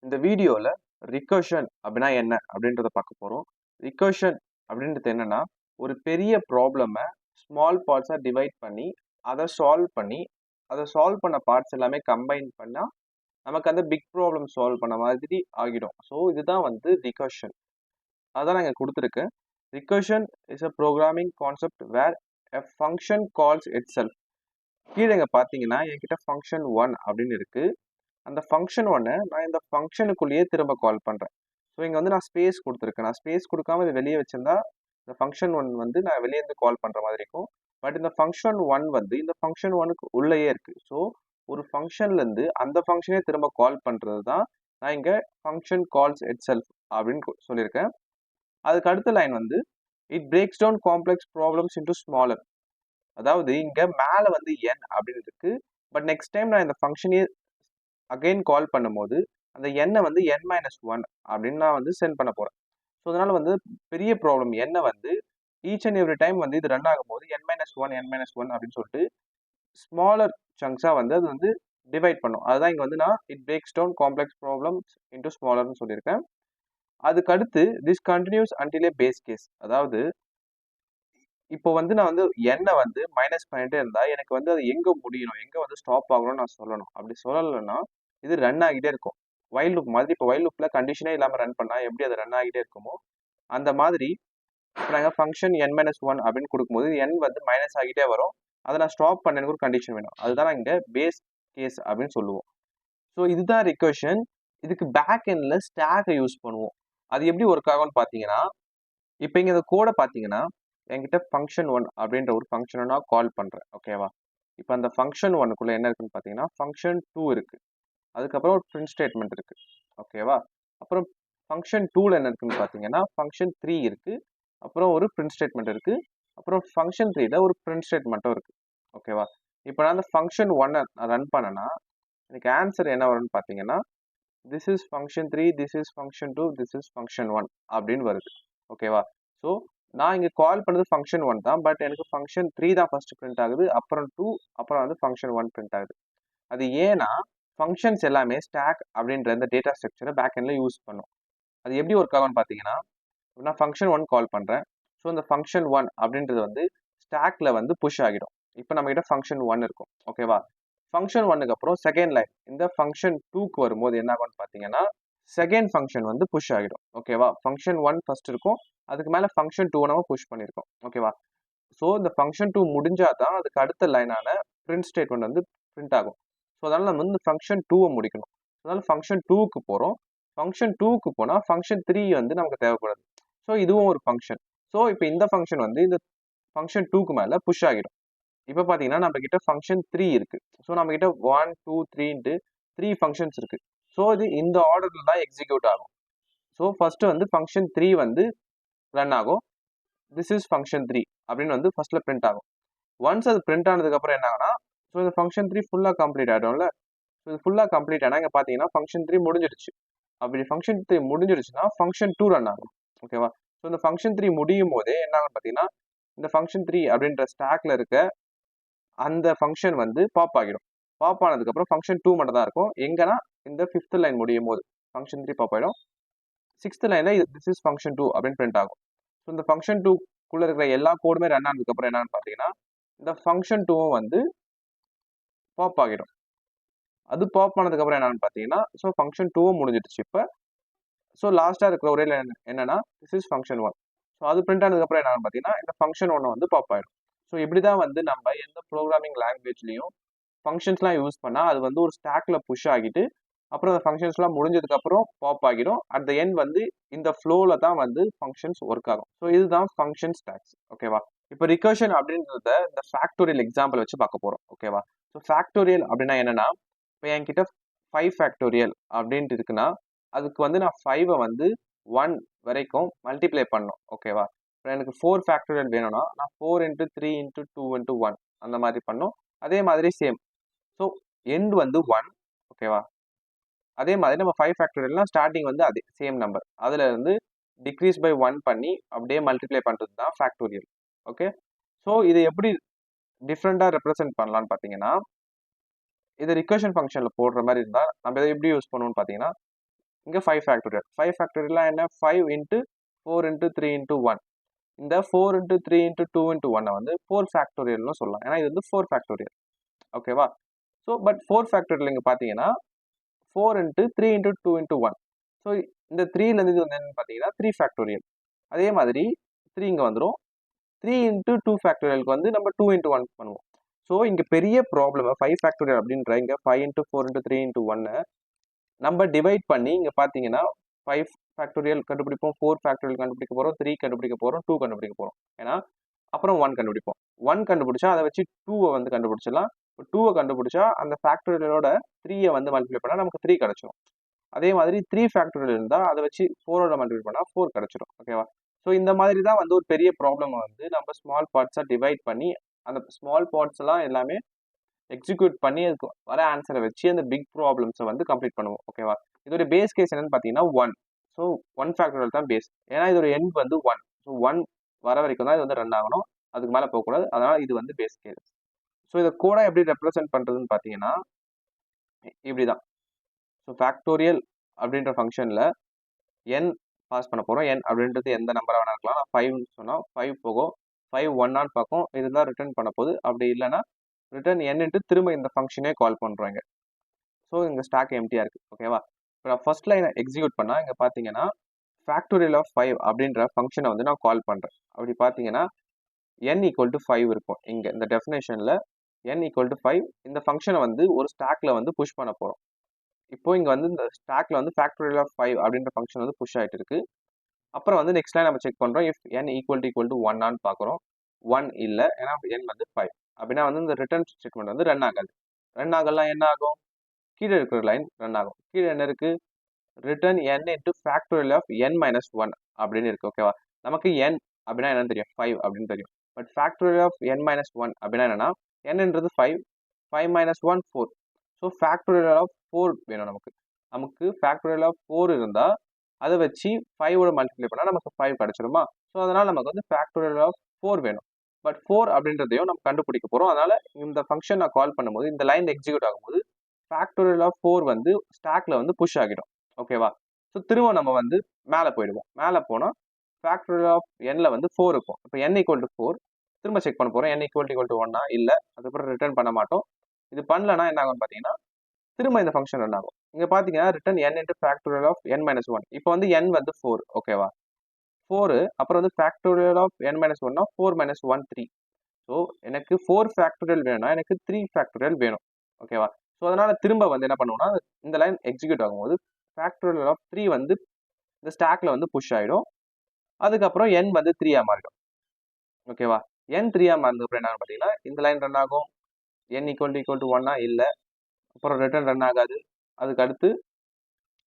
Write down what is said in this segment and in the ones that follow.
இந்த வீடியோல ரிகர்ஷன் அப்படின்னா என்ன அப்படின்றத பார்க்க போறோம். ரிகர்ஷன் அப்படின்றது என்னன்னா, ஒரு பெரிய ப்ராப்ளம ஸ்மால் பார்ட்ஸா டிவைட் பண்ணி, அத சால்வ் பண்ண பார்ட்ஸ் எல்லாமே கம்பைன் பண்ணா, நமக்கு அந்த பிக் ப்ராப்ளம் சால்வ் பண்ண மாதிரி ஆகிடும். ஸோ இதுதான் வந்து ரிகர்ஷன். அதான் நான் இங்க குடுத்துருக்கேன். Recursion is a programming concept where a function calls itself. கீழ இங்க பார்த்தீங்கன்னா, என்கிட்ட ஃபங்ஷன் 1 அப்படின்னு இருக்கு. அந்த ஃபங்ஷன் 1 நான் இந்த ஃபங்ஷனுக்குள்ளேயே திரும்ப கால் பண்றேன். ஸோ இங்க வந்து நான் ஸ்பேஸ் குடுத்துருக்கேன். நான் ஸ்பேஸ் குடுக்காம இத வெளிய வச்சிருந்தா, இந்த ஃபங்ஷன் 1 வந்து நான் வெளிய இருந்து கால் பண்ற மாதிரி இருக்கும். பட் இந்த ஃபங்ஷன் 1 வந்து இந்த ஃபங்ஷன் 1க்கு உள்ளேயே இருக்கு. ஸோ ஒரு ஃபங்ஷன்ல இருந்து அந்த ஃபங்ஷனே திரும்ப கால் பண்றது தான் நான் இங்க ஃபங்ஷன் கால்ஸ் இட்செல்ஃப் அப்படின்னு சொல்லியிருக்கேன். அதுக்கு அடுத்த லைன் வந்து it breaks down complex problems into smaller. அதாவது இங்க மேல வந்து n அப்படின்னு இருக்கு. பட் நெக்ஸ்ட் டைம் நான் இந்த ஃபங்ஷனையே அகைன் கால் பண்ணும்போது அந்த n வந்து n-1 அப்படின்னு நான் வந்து சென்ட் பண்ண போறேன். ஸோ அதனால வந்து பெரிய ப்ராப்ளம் என்ன வந்து ஈச் அண்ட் எவ்ரி டைம் வந்து இது ரன் ஆகும்போது n-1 அப்படின்னு சொல்லிட்டு ஸ்மாலர் சங்க்ஸா வந்து அது வந்து டிவைட் பண்ணும். அதுதான் இங்க வந்து நான் it breaks down complex problems into ஸ்மாலர்னு சொல்லியிருக்கேன். அதுக்கு அடுத்து this continues until a base case. அதாவது இப்போ வந்து நான் வந்து எண்ணை வந்து மைனஸ் பண்ணிட்டே இருந்தா எனக்கு வந்து அது எங்க முடியணும், எங்க வந்து ஸ்டாப் ஆகணும்னு நான் சொல்லணும். அப்படி சொல்லலைன்னா இது ரன் ஆகிட்டே இருக்கும். வைல் லூப் மாதிரி. இப்போ வைல் லூப்ல கண்டிஷனே இல்லாம ரன் பண்ணா எப்படி அது ரன் ஆகிட்டே இருக்குமோ அந்த மாதிரி இப்போ நாங்கள் ஃபங்க்ஷன் n-1 அப்படின்னு கொடுக்கும்போது n வந்து மைனஸ் ஆகிட்டே வரும். அதை நான் ஸ்டாப் பண்ண எனக்கு ஒரு கண்டிஷன் வேணும். அதுதான் நான் இங்க பேஸ் கேஸ் அப்படின்னு சொல்லுவோம். ஸோ இதுதான் ரிகர்ஷன். இதுக்கு பேக் எண்ட்ல ஸ்டாக்கை யூஸ் பண்ணுவோம். அது எப்படி ஒர்க் ஆகும்னு பார்த்தீங்கன்னா, இப்போ இங்க இந்த கோடை பார்த்தீங்கன்னா என்கிட்ட ஃபங்க்ஷன் 1 அப்படின்ற ஒரு ஃபங்க்ஷனை நான் கால் பண்றேன். ஓகேவா? இப்போ அந்த ஃபங்க்ஷன் 1க்குள்ள என்ன இருக்குன்னு பார்த்தீங்கன்னா ஃபங்க்ஷன் 2 இருக்கு. அதுக்கப்புறம் ஒரு பிரிண்ட் ஸ்டேட்மெண்ட் இருக்கு. ஓகேவா? அப்புறம் ஃபங்க்ஷன் 2ல என்ன இருக்குன்னு பார்த்தீங்கன்னா ஃபங்க்ஷன் 3 இருக்கு. அப்புறம் ஒரு பிரிண்ட் ஸ்டேட்மெண்ட் இருக்கு. அப்புறம் ஃபங்க்ஷன் 3ல ஒரு பிரிண்ட் ஸ்டேட்மெண்ட்டும் இருக்கு. ஓகேவா? இப்போ நான் அந்த ஃபங்க்ஷன் 1 நான் ரன் பண்ணனா எனக்கு ஆன்சர் என்ன வரும்னு பார்த்தீங்கன்னா this is function 3, this is function 2, this is function 1 அப்படின்னு வருது. ஓகேவா? ஸோ நான் இங்க கால் பண்ணது ஃபங்க்ஷன் 1 தான். பட் எனக்கு ஃபங்க்ஷன் 3 தான் ஃபர்ஸ்ட் பிரிண்ட் ஆகுது. அப்புறம் 2, அப்புறம் வந்து ஃபங்க்ஷன் 1 பிரிண்ட் ஆகுது. அது ஏன்னா ஃபங்க்ஷன்ஸ் எல்லாமே ஸ்டாக் அப்படின்ற இந்த டேட்டா ஸ்ட்ரக்சரை பேக் எண்ட்ல யூஸ் பண்ணும். அது எப்படி ஒர்க் ஆகும்னு பார்த்தீங்கன்னா, நான் ஃபங்க்ஷன் 1 கால் பண்றேன். ஸோ இந்த ஃபங்க்ஷன் 1 அப்படின்றது வந்து ஸ்டாக்ல வந்து புஷ் ஆகிடும். இப்போ நம்ம கிட்ட ஃபங்க்ஷன் 1 இருக்கும். ஓகேவா? ஃபங்க்ஷன் 1க்கு அப்புறம் செகண்ட் லைன் இந்த ஃபங்க்ஷன் 2க்கு வரும்போது என்ன ஆகும்னு பார்த்தீங்கன்னா செகண்ட் ஃபங்க்ஷன் வந்து புஷ் ஆகிடும். ஓகேவா? ஃபங்க்ஷன் 1 ஃபர்ஸ்ட் இருக்கும். அதுக்கு மேல ஃபங்க்ஷன் 2 நம்ம புஷ் பண்ணியிருக்கோம். ஓகேவா? ஸோ இந்த ஃபங்க்ஷன் 2 முடிஞ்சா தான் அதுக்கு அடுத்த லைனான பிரிண்ட் ஸ்டேட்மெண்ட் வந்து பிரிண்ட் ஆகும். ஸோ அதனால நம்ம வந்து ஃபங்க்ஷன் 2வை முடிக்கணும். அதனால ஃபங்க்ஷன் 2க்கு போறோம். ஃபங்க்ஷன் 2க்கு போனா ஃபங்க்ஷன் 3 வந்து நமக்கு தேவைப்படுது. ஸோ இதுவும் ஒரு ஃபங்க்ஷன். ஸோ இப்போ இந்த ஃபங்க்ஷன் வந்து இந்த ஃபங்க்ஷன் 2க்கு மேல புஷ் ஆகிடும். இப்போ பார்த்தீங்கன்னா நம்ம கிட்ட ஃபங்க்ஷன் 3 இருக்கு. ஸோ நம்ம கிட்ட 1, 2, 3ன்ட்டு 3 ஃபங்க்ஷன்ஸ் இருக்கு. ஸோ இது இந்த ஆர்டர்ல தான் எக்ஸிக்யூட் ஆகும். ஸோ ஃபர்ஸ்ட் வந்து ஃபங்க்ஷன் 3 வந்து ரன் ஆகும். திஸ் இஸ் ஃபங்க்ஷன் 3 அப்படின்னு வந்து ஃபர்ஸ்ட்ல பிரிண்ட் ஆகும். ஒன்ஸ் அது பிரிண்ட் ஆனதுக்கு அப்புறம் என்ன ஆகும்னா ஸோ இந்த ஃபங்க்ஷன் 3 ஃபுல்லா கம்ப்ளீட் ஆகிடும்ல. ஸோ இது ஃபுல்லா கம்ப்ளீட் ஆனா இங்க பார்த்தீங்கன்னா ஃபங்க்ஷன் 3 முடிஞ்சிடுச்சு. அப்படி ஃபங்க்ஷன் 3 முடிஞ்சிடுச்சுன்னா ஃபங்க்ஷன் 2 ரன் ஆகும். ஓகேவா? ஸோ இந்த ஃபங்க்ஷன் 3 முடியும் போதே என்ன ஆகும் பார்த்தீங்கன்னா இந்த ஃபங்க்ஷன் 3 அப்படின்ற ஸ்டாக்ல இருக்க அந்த ஃபங்க்ஷன் வந்து பாப் ஆகிடும். பாப் ஆனதுக்கப்புறம் ஃபங்க்ஷன் 2 மட்டும் தான் இருக்கும். எங்கன்னா இந்த 5th லைன் முடியும் போது ஃபங்க்ஷன் 3 பாப் ஆகிடும். 6th லைன்ல திஸ் இஸ் ஃபங்க்ஷன் 2 அப்படின்னு பிரிண்ட் ஆகும். ஸோ இந்த ஃபங்க்ஷன் 2க்குள்ள இருக்கிற எல்லா கோடுமே ரன் ஆனதுக்கப்புறம் என்னன்னு பார்த்தீங்கன்னா இந்த ஃபங்க்ஷன் 2வும் வந்து பாப் ஆகிடும். அது பாப் ஆனதுக்கப்புறம் என்னன்னு பார்த்தீங்கன்னா ஸோ ஃபங்க்ஷன் 2வும் முடிஞ்சிடுச்சு இப்போ. ஸோ லாஸ்ட்டாக இருக்கிற ஒரே லைன் என்னன்னா திஸ் இஸ் ஃபங்க்ஷன் 1. ஸோ அது பிரிண்ட் ஆனதுக்கப்புறம் என்னன்னு பார்த்தீங்கன்னா இந்த ஃபங்க்ஷன் 1 வந்து பாப் ஆகிடும். ஸோ இப்படி தான் வந்து நம்ம எந்த ப்ரோக்ராமிங் லாங்குவேஜ்லையும் ஃபங்க்ஷன்ஸ்லாம் யூஸ் பண்ணால் அது வந்து ஒரு ஸ்டாக்ல புஷ் ஆகிட்டு அப்புறம் அந்த ஃபங்க்ஷன்ஸ்லாம் முடிஞ்சதுக்கு அப்புறம் பாப் ஆகிடும். அட் த எண்ட் வந்து இந்த ஃப்ளோல தான் வந்து ஃபங்க்ஷன்ஸ் ஒர்க் ஆகும். ஸோ இதுதான் ஃபங்க்ஷன் ஸ்டாக்ஸ். ஓகேவா? இப்போ ரிகர்ஷன் அப்படின்றத இந்த ஃபேக்டோரியல் எக்ஸாம்பிள் வச்சு பார்க்க போறோம். ஓகேவா? ஸோ ஃபேக்டோரியல் அப்படின்னா என்னன்னா இப்போ என்கிட்ட 5 ஃபேக்டோரியல் அப்படின்ட்டு இருக்குன்னா அதுக்கு வந்து நான் 5 வந்து 1 வரைக்கும் மல்டிப்ளை பண்ணணும். ஓகேவா? இப்போ எனக்கு 4 ஃபேக்டோரியல் வேணும்னா நான் 4 இன்ட்டு 3 இன்ட்டு 2 இன்ட்டு 1 அந்த மாதிரி பண்ணும். அதே மாதிரி சேம். ஸோ எண்ட் வந்து 1. ஓகேவா? அதே மாதிரி நம்ம 5 ஃபேக்டோரியல்னா ஸ்டார்டிங் வந்து அதே சேம் நம்பர். அதுல இருந்து டிக்ரீஸ் பை 1 பண்ணி அப்படியே மல்டிப்ளை பண்றது தான் ஃபேக்டோரியல். ஓகே? ஸோ இதை எப்படி டிஃப்ரெண்டா ரெப்ரசென்ட் பண்ணலாம்னு பார்த்தீங்கன்னா இது ரிகர்ஷன் ஃபங்க்ஷன்ல போடுற மாதிரி இருந்தா நம்ம இதை எப்படி யூஸ் பண்ணுவோம்னு பார்த்தீங்கன்னா இங்கே 5 ஃபேக்டோரியல். 5 ஃபேக்டோரியல்லாம் என்ன? 5 இன்ட்டு 4 இன்ட்டு 3 இன்ட்டு 1. இந்த 4 இன்ட்டு 3 இன்ட்டு 2 இன்ட்டு 1 வந்து 4 ஃபேக்டோரியல்னு சொல்லலாம். ஏன்னா இது வந்து 4 ஃபேக்டோரியல். ஓகேவா? ஸோ பட் 4 ஃபேக்டோரியல் இங்கே பார்த்தீங்கன்னா 4 இன்ட்டு 3 இன்ட்டு 2 இன்ட்டு 1. ஸோ இந்த 3லேருந்து இது வந்து என்னன்னு பார்த்தீங்கன்னா 3 ஃபேக்டோரியல். அதே மாதிரி 3 இங்கே வந்துடும். 3 இன்ட்டு 2 ஃபேக்டோரியலுக்கு வந்து நம்ம 2 இன்ட்டு 1 பண்ணுவோம். ஸோ இங்கே பெரிய ப்ராப்ளம் 5 ஃபேக்டோரியல் அப்படின்ற இங்கே 5 இன்ட்டு 4 இன்ட்டு 3 இன்ட்டு 1 நம்ம டிவைட் பண்ணி இங்கே பார்த்தீங்கன்னா 5 ஃபேக்டோரியல் கண்டுபிடிப்போம், 4 ஃபேக்டோரியல் கண்டுபிடிக்க போகிறோம், 3 கண்டுபிடிக்க போகிறோம், 2 கண்டுபிடிக்க போகிறோம். ஏன்னா அப்புறம் 1 கண்டுபிடிப்போம். 1 கண்டுபிடிச்சா அதை வச்சு 2வை வந்து கண்டுபிடிச்சிடலாம். இப்போ 2வை கண்டுபிடிச்சா அந்த ஃபேக்டோரியலோட 3யை வந்து மல்டிப்ளை பண்ணால் நமக்கு 3 கிடச்சிடும். அதே மாதிரி 3 ஃபேக்டோரியல் இருந்தால் அதை வச்சு 4ஓட மல்டிப்ளை பண்ணால் 4 கிடச்சிடும். ஓகேவா? ஸோ இந்த மாதிரி தான் வந்து ஒரு பெரிய ப்ராப்ளம் வந்து நம்ம ஸ்மால் பார்ட்ஸாக டிவைட் பண்ணி அந்த ஸ்மால் பார்ட்ஸ் எல்லாம் எல்லாமே எக்ஸிக்யூட் பண்ணி அதுக்கு வர ஆன்சரை வச்சு அந்த பிக் ப்ராப்ளம்ஸை வந்து கம்ப்ளீட் பண்ணுவோம். ஓகேவா? இதோட பேஸ் கேஸ் என்னன்னு பார்த்தீங்கன்னா 1. ஸோ 1 ஃபேக்டோரியல் தான் பேஸ். ஏன்னா இதோட எண்ட் வந்து 1. ஸோ 1 வர வரைக்கும் தான் இது வந்து ரன் ஆகணும். அதுக்கு மேலே போகக்கூடாது. அதனால இது வந்து பேஸ் கேஸ். ஸோ இதை கூட எப்படி ரெப்ரசென்ட் பண்ணுறதுன்னு பார்த்தீங்கன்னா இப்படி தான். ஸோ ஃபேக்டோரியல் அப்படின்ற ஃபங்க்ஷனில் n பாஸ் பண்ண போகிறோம். n அப்படின்றது எந்த நம்பராக வேணா இருக்கலாம். 5ன்னு சொன்னால் 5 போகும். 5 1ஆன்னு பார்க்கும். இதுதான் ரிட்டர்ன் பண்ண போகுது. அப்படி இல்லைன்னா ரிட்டர்ன் n திரும்ப இந்த ஃபங்க்ஷனே கால் பண்ணுறோம் இங்கே. ஸோ இங்கே ஸ்டாக் எம்டியாக இருக்குது. ஓகேவா? இப்போ நான் ஃபர்ஸ்ட் லைனை எக்ஸிக்யூட் பண்ணால் இங்கே பார்த்தீங்கன்னா ஃபேக்டோரியல் ஆஃப் 5 அப்படின்ற ஃபங்க்ஷனை வந்து நான் கால் பண்ணுறேன். அப்படி பார்த்தீங்கன்னா n ஈக்குவல் டு 5 இருக்கும். இங்கே இந்த டெஃபினேஷனில் n ஈக்குவல் டு 5 இந்த ஃபங்க்ஷனை வந்து ஒரு ஸ்டாக்ல வந்து புஷ் பண்ண போகிறோம். இப்போ இங்கே வந்து இந்த ஸ்டாக்ல வந்து ஃபேக்டோரியல் ஆஃப் 5 அப்படின்ற ஃபங்க்ஷன் வந்து புஷ் ஆகிட்டு இருக்கு. அப்புறம் வந்து நெக்ஸ்ட் லைன் நம்ம செக் பண்ணுறோம். இஃப் n ஈக்குவல் டு 1 பார்க்குறோம். 1 இல்லை, ஏன்னா n வந்து 5. அப்படின்னா வந்து இந்த ரிட்டர்ன் ஸ்டேட்மெண்ட் வந்து ரன் ஆகாது. ரன் ஆகலாம் என்ன ஆகும்? கீழே இருக்கிற லைன் ரன் ஆகும். கீழே என்ன இருக்கு? Return n into factorial of n minus 1 அப்படின்னு இருக்கு. ஓகேவா? நமக்கு n அப்படின்னா என்னன்னு தெரியும், 5 அப்படின்னு தெரியும். But factorial of n minus 1 அப்படின்னா என்னன்னா nன்றது 5, 5 மைனஸ் 1 4. ஸோ ஃபேக்டோரியல் ஆஃப் 4 வேணும் நமக்கு. நமக்கு ஃபேக்டோரியல் ஆஃப் 4 இருந்தால் அதை வச்சு 5ஓட மல்டிப்ளை பண்ணால் நமக்கு 5 கிடச்சிருமா? ஸோ அதனால் நமக்கு வந்து ஃபேக்டோரியல் ஆஃப் 4 வேணும். பட் 4 அப்படின்றதையும் நம்ம கண்டுபிடிக்க போகிறோம். அதனால் இந்த ஃபங்க்ஷன் நான் கால் பண்ணும்போது இந்த லைன் எக்ஸிக்யூட் ஆகும்போது ஃபேக்டோரியல் ஆஃப் 4 வந்து ஸ்டாக்ல வந்து புஷ் ஆகிடும். ஓகேவா? ஸோ திரும்ப நம்ம வந்து மேலே போயிடுவோம். மேலே போனால் ஃபேக்டோரியல் ஆஃப் nல வந்து 4 இருக்கும். இப்போ n ஈக்குவல் டு 4 திரும்ப செக் பண்ண போகிறோம். n ஈக்குவல் டு 1 இல்லை, அதுக்கப்புறம் ரிட்டர்ன் பண்ண மாட்டோம். இது பண்ணலன்னா என்ன ஆகும்னு பார்த்தீங்கன்னா திரும்ப இந்த ஃபங்க்ஷன் ரன் ஆகும். இங்கே பார்த்தீங்கன்னா return n into factorial of n minus 1. இப்போ வந்து n வந்து 4. ஓகேவா? 4 அப்புறம் வந்து factorial of n minus 1 4 minus 1 3. So எனக்கு 4 ஃபேக்டோரியல் வேணும்னா எனக்கு 3 ஃபேக்டோரியல் வேணும். ஓகேவா? ஸோ அதனால திரும்ப வந்து என்ன பண்ணுவோம்னா இந்த லைன் எக்ஸிக்யூட் ஆகும்போது ஃபேக்டோரியல் ஆஃப் 3 வந்து இந்த ஸ்டாக்ல வந்து புஷ் ஆகிடும். அதுக்கப்புறம் n வந்து 3ஆக மாறிடும். ஓகேவா? n 3ஆக மாறினதுக்கப்புறம் என்ன பார்த்தீங்கன்னா இந்த லைன் ரன் ஆகும். n ஈக்குவல் டு 1 இல்லை, அப்புறம் ரிட்டர்ன் ரன் ஆகாது. அதுக்கு அடுத்து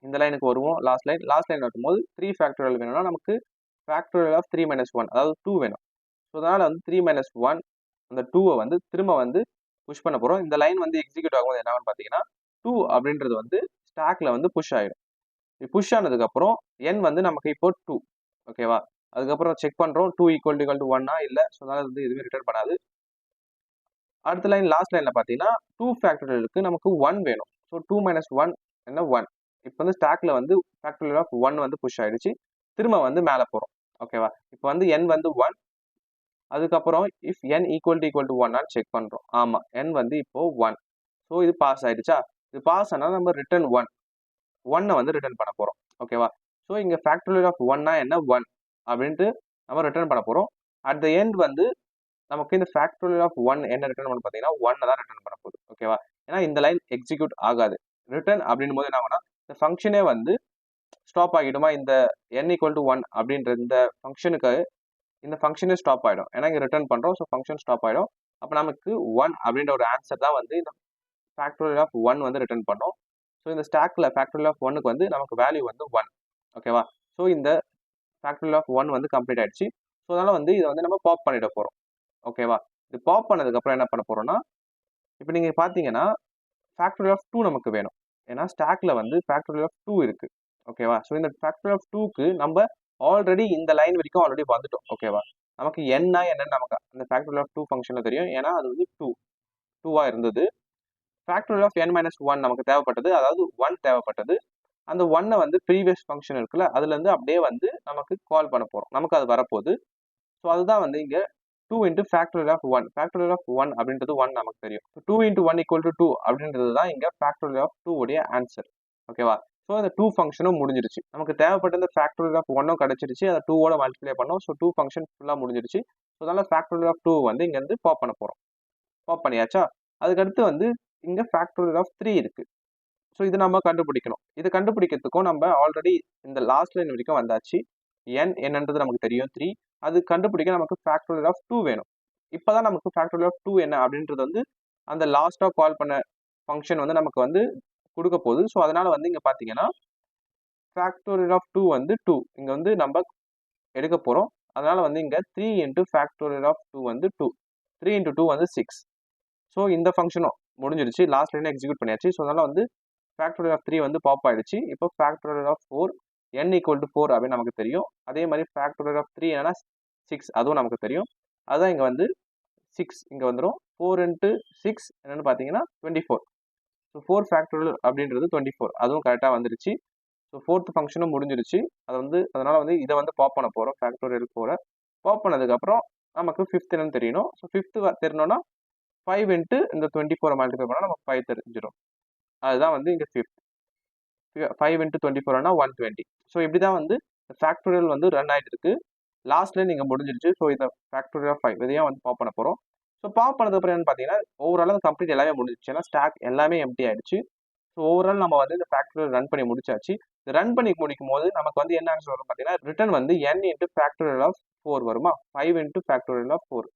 இந்த லைனுக்கு வருவோம். லாஸ்ட் லைன் வரும்போது 3 ஃபேக்டோரியல் வேணும்னா நமக்கு ஃபேக்டோரியல் ஆஃப் 3 மைனஸ் 1 அதாவது 2 வேணும். ஸோ அதனால் வந்து 3 மைனஸ் 1 அந்த 2வை வந்து திரும்ப வந்து புஷ் பண்ண போகிறோம். இந்த லைன் வந்து எக்ஸிக்யூட் ஆகும்போது என்னன்னு பார்த்தீங்கன்னா 2 அப்படின்றது வந்து ஸ்டாக்ல வந்து புஷ் ஆகிடும். புஷ் ஆனதுக்கப்புறம் n வந்து நமக்கு இப்போ 2. ஓகேவா? அதுக்கப்புறம் செக் பண்ணுறோம் 2 ஈக்குவல் டு 1 இல்லை. ஸோ அதனால் வந்து எதுவுமே ரிட்டர்ன் பண்ணாது. அடுத்த லைன் லாஸ்ட் லைனில் பார்த்தீங்கன்னா 2 ஃபேக்டோரியலுக்கு நமக்கு 1 வேணும். ஸோ 2 மைனஸ் 1 என்ன 1. இப்போ வந்து ஸ்டாக்ல வந்து ஃபேக்டோரியல் ஆஃப் 1 வந்து புஷ் ஆகிடுச்சு. திரும்ப வந்து மேலே போகிறோம். ஓகேவா? இப்போ வந்து n வந்து 1. அதுக்கப்புறம் if n equal to 1 check பண்ணுறோம். ஆமாம், n வந்து இப்போ 1. ஸோ இது பாஸ் ஆகிடுச்சா? இது பாஸ் ஆனால் நம்ம ரிட்டர்ன் 1 வந்து ரிட்டர்ன் பண்ண போகிறோம். ஓகேவா? ஸோ இங்கே ஃபேக்டோரியல் ஆஃப் 1 என்ன 1 அப்படின்ட்டு நம்ம ரிட்டர்ன் பண்ண போகிறோம். அட் த எண்ட் வந்து நமக்கு இந்த ஃபேக்டோரியல் ஆஃப் 1 என்ன ரிட்டர்ன் பண்ண பார்த்தீங்கன்னா 1 தான் ரிட்டர்ன் பண்ண போகுது. ஓகேவா? ஏன்னா இந்த லைன் எக்ஸிக்யூட் ஆகாது. ரிட்டர்ன் அப்படின்னும் போது என்ன ஆகும்னா இந்த ஃபங்க்ஷனே வந்து ஸ்டாப் ஆகிடுமா? இந்த n ஈக்குவல் டு 1 அப்படின்ற இந்த ஃபங்க்ஷனுக்கு இந்த ஃபங்க்ஷனே ஸ்டாப் ஆகிடும். ஏன்னா இங்கே ரிட்டர்ன் பண்ணுறோம். ஸோ ஃபங்க்ஷன் ஸ்டாப் ஆகிடும். அப்போ நமக்கு 1 அப்படின்ற ஒரு ஆன்சர் தான் வந்து இந்த ஃபேக்டோரியல் ஆஃப் 1 வந்து ரிட்டர்ன் பண்ணோம். ஸோ இந்த ஸ்டாக்ல ஃபேக்டோரியல் ஆஃப் 1க்கு வந்து நமக்கு வேல்யூ வந்து 1. ஓகேவா? ஸோ இந்த ஃபேக்டோரியல் ஆஃப் 1 வந்து கம்ப்ளீட் ஆயிடுச்சு. ஸோ அதனால் வந்து இதை வந்து நம்ம பாப் பண்ணிட போகிறோம். ஓகேவா? இது பாப் பண்ணதுக்கப்புறம் என்ன பண்ண போகிறோம்னா இப்போ நீங்கள் பார்த்தீங்கன்னா ஃபேக்டோரியல் ஆஃப் 2 நமக்கு வேணும். ஏன்னா ஸ்டாக்ல வந்து ஃபேக்டோரியல் ஆஃப் 2 இருக்குது. ஓகேவா? ஸோ இந்த ஃபேக்டோரியல் ஆஃப் 2க்கு நம்ம ஆல்ரெடி இந்த லைன் வரைக்கும் ஆல்ரெடி வந்துட்டோம். ஓகேவா? நமக்கு என்ன என்னன்னு நமக்கு அந்த ஃபேக்டோரியல் ஆஃப் 2 ஃபங்க்ஷனில் தெரியும். ஏன்னா அது வந்து 2ஆக இருந்தது. ஃபேக்டோரியல் ஆஃப் n மைனஸ் 1 நமக்கு தேவைப்பட்டது, அதாவது 1 தேவைப்பட்டது. அந்த ஒன்னை வந்து ப்ரீவியஸ் ஃபங்க்ஷன் இருக்குல்ல அதுலேருந்து அப்படியே வந்து நமக்கு கால் பண்ண போகிறோம், நமக்கு அது வரப்போகுது. ஸோ அதுதான் வந்து இங்கே 2 into factorial of 1. Factorial of 1 அப்படின்றது 1 நமக்கு தெரியும். 2 இன்ட்டு 1 ஈக்குவல் டு 2 அப்படின்றது தான் இங்கே ஃபேக்டோரியல் ஆஃப் 2 உடைய ஆன்சர். ஓகேவா? ஸோ இந்த 2 ஃபங்க்ஷனும் முடிஞ்சிருச்சு. நமக்கு தேவைப்பட்ட இந்த ஃபேக்டோரியல் ஆஃப் 1 கிடைச்சிருச்சு. அதை 2 ஓட மல்டிப்ளை பண்ணோம். ஸோ 2 ஃபங்க்ஷன் ஃபுல்லாக முடிஞ்சிருச்சு. ஸோ அதனால ஃபேக்டோரியல் ஆஃப் 2 வந்து இங்கேருந்து பாப் பண்ண போகிறோம். பாப் பண்ணியாச்சா? அதுக்கடுத்து வந்து இங்கே ஃபேக்டோரியல் ஆஃப் 3 இருக்கு. ஸோ இது நம்ம கண்டுபிடிக்கணும். இது கண்டுபிடிக்கிறதுக்கும் நம்ம ஆல்ரெடி இந்த லாஸ்ட் லைன் வரைக்கும் வந்தாச்சு. n என்னன்றது நமக்கு தெரியும் 3. அது கண்டுபிடிக்க நமக்கு ஃபேக்டோரியல் ஆஃப் 2 வேணும். இப்போதான் நமக்கு ஃபேக்டோரியல் ஆஃப் 2 என்ன அப்படின்றது வந்து அந்த லாஸ்ட்டாக கால் பண்ண ஃபங்க்ஷன் வந்து நமக்கு வந்து கொடுக்க போகுது. ஸோ அதனால வந்து இங்கே பார்த்தீங்கன்னா ஃபேக்டோரியல் ஆஃப் 2 வந்து 2 இங்கே வந்து நம்ம எடுக்க போகிறோம். அதனால வந்து இங்கே 3 இன்ட்டு ஃபேக்டோரியல் ஆஃப் 2 வந்து 2. 3 இன்ட்டு 2 வந்து 6. ஸோ இந்த ஃபங்க்ஷனும் முடிஞ்சிருச்சு. லாஸ்ட் லைனை எக்ஸிக்யூட் பண்ணியாச்சு. ஸோ அதனால வந்து ஃபேக்டோரியல் ஆஃப் 3 வந்து பாப் ஆயிடுச்சு. இப்போ factorial of 4 n equal to 4 அப்படின்னு நமக்கு தெரியும். அதே மாதிரி ஃபேக்டோரியல் ஆஃப் 3 என்னன்னா 6, அதுவும் நமக்கு தெரியும். அதுதான் இங்கே வந்து 6 இங்கே வந்துடும். 4 இன்ட்டு 6 என்னன்னு பார்த்தீங்கன்னா 24. ஸோ 4 ஃபேக்டோரியல் அப்படின்றது 24, அதுவும் கரெக்டாக வந்துருச்சு. ஸோ 4th ஃபங்க்ஷனும் முடிஞ்சிருச்சு. அது வந்து அதனால வந்து இதை வந்து பாப் பண்ண போகிறோம். ஃபேக்டோரியல் 4 பாப் பண்ணதுக்கப்புறம் நமக்கு 5th என்னன்னு தெரியணும். ஸோ 5th தெரியணும்னா 5 இன்ட்டு இந்த 24 மல்டிப்ளை பண்ணால் நமக்கு 5 தெரிஞ்சிடும். அதுதான் வந்து இங்கே 5th. 5 இன்ட்டு 24னா 120. ஸோ இப்படி தான் வந்து ஃபேக்டோரியல் வந்து ரன் ஆகிட்டு இருக்கு. லாஸ்ட்ல நீங்கள் முடிஞ்சிருச்சு. ஸோ இதை ஃபேக்டோரியல் ஆஃப் 5 இதையும் வந்து பாப் பண்ண போகிறோம். ஸோ பாப் பண்ணதுக்கப்புறம் என்னன்னு பார்த்தீங்கன்னா ஓவரால் கம்ப்ளீட் எல்லாமே முடிஞ்சிச்சு. ஏன்னா ஸ்டாக் எல்லாமே எம்டி ஆயிடுச்சு. ஸோ ஓவரால் நம்ம வந்து இந்த ஃபேக்டோரியல் ரன் பண்ணி முடிச்சாச்சு. ரன் பண்ணி முடிக்கும் போது நமக்கு வந்து என்ன ஆன்சர் வரும் பார்த்தீங்கன்னா ரிட்டர்ன் வந்து n இன்ட்டு ஃபேக்டோரியல் ஆஃப் 4 வருமா, 5 இன்ட்டு ஃபேக்டோரியல் ஆஃப் 4,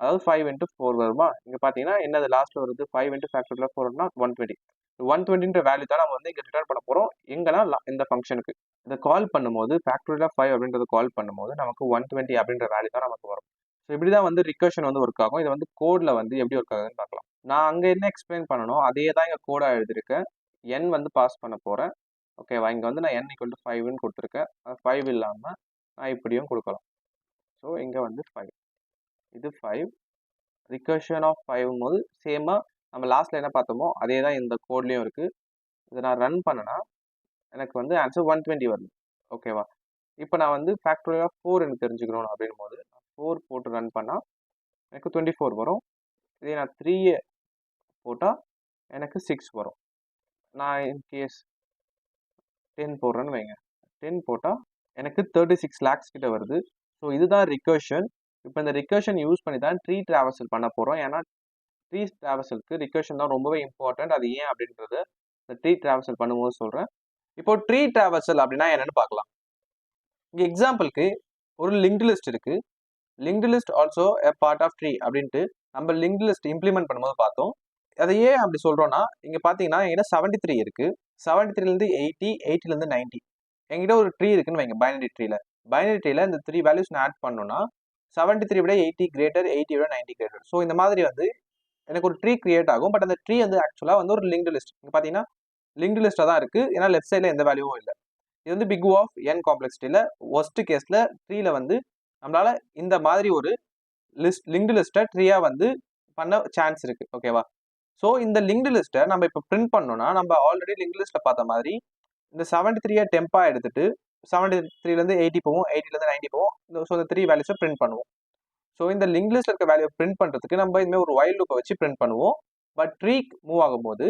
அதாவது 5 இன்ட்டு 4 வருமா. இங்கே பார்த்தீங்கன்னா என்னது லாஸ்ட்டில் வருது 5 இன்ட்டு ஃபேக்டோரியல் ஆஃப் 4னா 120. 120ன்ற வேல்யூ தான் நம்ம வந்து இங்கே ரிட்டர்ன் பண்ண போகிறோம். எங்கன்னா இந்த ஃபங்க்ஷனுக்கு இதை கால் பண்ணும்போது ஃபேக்டோரியல் ஆஃப் 5 அப்படின்றது கால் பண்ணும்போது நமக்கு 120 அப்படின்ற வேல்யூ தான் நமக்கு வரும். ஸோ இப்படி தான் வந்து ரிகர்ஷன் வந்து ஒர்க் ஆகும். இது வந்து கோடில் வந்து எப்படி ஒர்க் ஆகுதுன்னு பார்க்கலாம். நான் அங்கே என்ன எக்ஸ்பிளைன் பண்ணணும் அதே தான் இங்கே கோடாக எழுதியிருக்கேன். n வந்து பாஸ் பண்ண போகிறேன். ஓகேவா? இங்கே வந்து நான் n ஈக்குவல் டு 5ன்னு கொடுத்துருக்கேன். 5 இல்லாமல் நான் இப்படியும் கொடுக்கலாம். ஸோ இங்கே வந்து 5, இது 5. ரிகர்ஷன் ஆஃப் 5 போது சேமாக நம்ம லாஸ்ட்டில் என்ன பார்த்தோமோ அதே தான் இந்த கோட்லேயும் இருக்குது. இதை நான் ரன் பண்ணனா எனக்கு வந்து ஆன்சர் 120 வருது. ஓகேவா? இப்போ நான் வந்து ஃபேக்டோரியல் ஆஃப் 4 எனக்கு தெரிஞ்சுக்கணும் அப்படின் போது 4 போட்டு ரன் பண்ணால் எனக்கு 24 வரும். இதே நான் 3 போட்டால் எனக்கு 6 வரும். நான் இன்கேஸ் 10 போடுறேன்னு வைங்க, 10 போட்டால் எனக்கு 36 lakhs கிட்ட வருது. ஸோ இதுதான் ரிகர்ஷன். இப்போ இந்த ரிகர்ஷன் யூஸ் பண்ணி தான் ட்ரீ ட்ராவர்சல் பண்ண போகிறோம். ஏன்னா ட்ரீ ட்ராவர்சலுக்கு ரிகர்ஷன் தான் ரொம்பவே இம்பார்ட்டன்ட். அது ஏன் அப்படின்றத இந்த ட்ரீ ட்ராவர்சல் பண்ணும்போது சொல்கிறேன். இப்போ ட்ரீ ட்ராவர்சல் அப்படின்னா என்னன்னு பார்க்கலாம். இங்கே எக்ஸாம்பிளுக்கு ஒரு லிங்க்டு லிஸ்ட் இருக்கு. Linked list also a part of tree அப்படின்ட்டு நம்ம லிங்க்டு லிஸ்ட் இம்ப்ளிமெண்ட் பண்ணும்போது பார்த்தோம். அதை ஏன் அப்படி சொல்கிறோன்னா இங்கே பார்த்தீங்கன்னா என்கிட்ட 73 இருக்கு. 73லேருந்து 80, 80லேருந்து 90 என்கிட்ட ஒரு ட்ரீ இருக்குன்னு வைங்க. பைனரி ட்ரீல இந்த 3 வேல்யூஸ் நான் ஆட் பண்ணோன்னா 73 விட 80 கிரேட்டர், 80 விட 90 கிரேட்டர். ஸோ இந்த மாதிரி வந்து எனக்கு ஒரு ட்ரீ கிரியேட் ஆகும். பட் அந்த ட்ரீ வந்து ஆக்சுவலாக வந்து ஒரு லிங்க்டு லிஸ்ட். இங்கே பார்த்தீங்கன்னா லிங்க்டு லிஸ்ட்டாக தான் இருக்குது. ஏன்னா லெஃப்ட் சைடில் எந்த வேல்யூவும் இல்லை. இது வந்து பிக் O ஆஃப் n காம்ப்ளெக்சிட்டியில் ஒஸ்ட் கேஸில் ட்ரீல வந்து நம்மளால இந்த மாதிரி ஒரு லிங்க்டு லிஸ்ட்டை ட்ரீயாக வந்து பண்ண சான்ஸ் இருக்கு. ஓகேவா? ஸோ இந்த லிங்க்டு லிஸ்ட்டை நம்ம இப்போ பிரிண்ட் பண்ணோம்னா நம்ம ஆல்ரெடி லிங்க்டு லிஸ்ட்டில் பார்த்த மாதிரி இந்த 73 டெம்பா எடுத்துட்டு 73லேருந்து 80 போவோம், 80லேருந்து 90 போவோம். ஸோ இந்த 3 வேல்யூஸை பிரிண்ட் பண்ணுவோம். ஸோ இந்த லிங்க் லிஸ்ட்ல இருக்க வேல்யூ பிரிண்ட் பண்ணுறதுக்கு நம்ம இனிமேல் ஒரு வைல் லூப்பை வச்சு பிரிண்ட் பண்ணுவோம். பட் ட்ரீக் மூவ் ஆகும்போது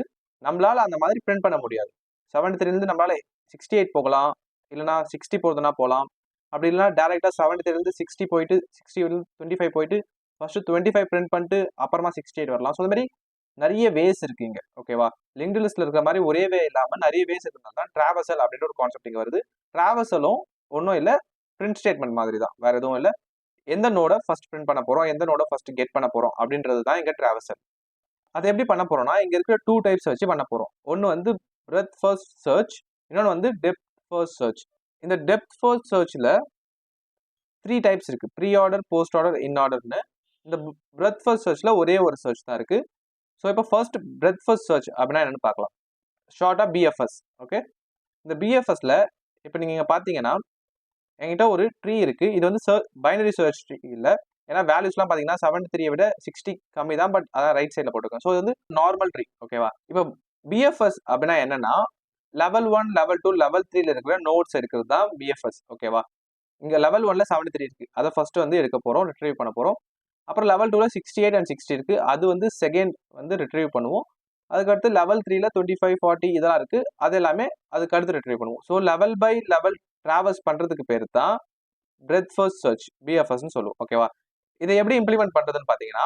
நம்மளால அந்த மாதிரி பிரிண்ட் பண்ண முடியாது. 73லேருந்து நம்மளால 68 போகலாம், இல்லைனா 60 போகிறதுனா போகலாம். அப்படி இல்லைனா டேரெக்டாக 73லேருந்து 60 போயிட்டு 60 25 போயிட்டு ஃபர்ஸ்ட் 25 பிரிண்ட் பண்ணிட்டு அப்புறமா 68 வரலாம். ஸோ இந்த மாதிரி நிறைய வேஸ் இருக்கு இங்கே. ஓகேவா? லிங்க்டு லிஸ்ட்ல இருக்கிற மாதிரி ஒரே வே இல்லாமல் நிறைய வேஸ் இருக்கிறதுனால தான் ட்ராவர்சல் அப்படின்ற ஒரு கான்செப்ட் இங்கே வருது. ட்ராவர்சலும் ஒன்றும் இல்லை, பிரிண்ட் ஸ்டேட்மெண்ட் மாதிரி தான், வேற எதுவும் இல்லை. எந்த நோட ஃபர்ஸ்ட் பிரிண்ட் பண்ண போறோம், எந்த நோட ஃபர்ஸ்ட் கெட் பண்ண போறோம் அப்படின்றது தான் இங்க ட்ராவர்சல். அதை எப்படி பண்ண போறோம்னா இங்க இருக்கிற 2 டைப்ஸ் வச்சு பண்ண போறோம். ஒன்று வந்து பிரெத் ஃபர்ஸ்ட் சர்ச், இன்னொன்று வந்து டெப்த் ஃபர்ஸ்ட் சர்ச். இந்த டெப்த் ஃபர்ஸ்ட் சர்ச்ல 3 டைப்ஸ் இருக்கு. ப்ரீ ஆர்டர், போஸ்ட் ஆர்டர், இன் ஆர்டர்னு. இந்த பிரெத் ஃபர்ஸ்ட் சர்ச்ல ஒரே ஒரு சர்ச் தான் இருக்கு. ஸோ இப்போ ஃபர்ஸ்ட் பிரெத் ஃபர்ஸ்ட் சர்ச் அப்படின்னா என்னன்னு பார்க்கலாம். ஷார்ட்டா BFS. ஓகே, இந்த BFSல இப்போ நீங்க பார்த்தீங்கன்னா என்கிட்ட ஒரு ட்ரீ இருக்கு. இது வந்து பைனரி சர்ச் ட்ரீ இல்லை. ஏன்னா வேல்யூஸ்லாம் பார்த்தீங்கன்னா 73 விட 60 கம்மி தான். பட் அதான் ரைட் சைடில் போட்டுருக்கோம். ஸோ இது வந்து நார்மல் ட்ரீ. ஓகேவா? இப்போ BFS அப்படின்னா என்னன்னா லெவல் 1 லெவல் 2 லெவல் 3ல இருக்கிற நோட்ஸ் எடுக்கிறது தான் பிஎஃப்எஸ். ஓகேவா? இங்க லெவல் 1ல 73 இருக்கு, அதை ஃபர்ஸ்ட் வந்து எடுக்க போறோம், ரிட்ரீவ் பண்ண போறோம். அப்புறம் லெவல் 2ல 68 அண்ட் 60 இருக்கு, அது வந்து செகண்ட் வந்து ரிட்ரீவ் பண்ணுவோம். அதுக்கடுத்து லெவல் 3ல 25 40 இதெல்லாம் இருக்கு, அது எல்லாமே அதுக்கு அடுத்து ரிட்ரீவ் பண்ணுவோம். So level by level travels பண்றதுக்கு பேர் தான் பிரெத் ஃபர்ஸ்ட் சர்ச், பிஎஃப்எஸ்ன்னு சொல்லுவோம். ஓகேவா? இதை எப்படி இம்ப்ளிமெண்ட் பண்றதுன்னு பாத்தீங்கன்னா,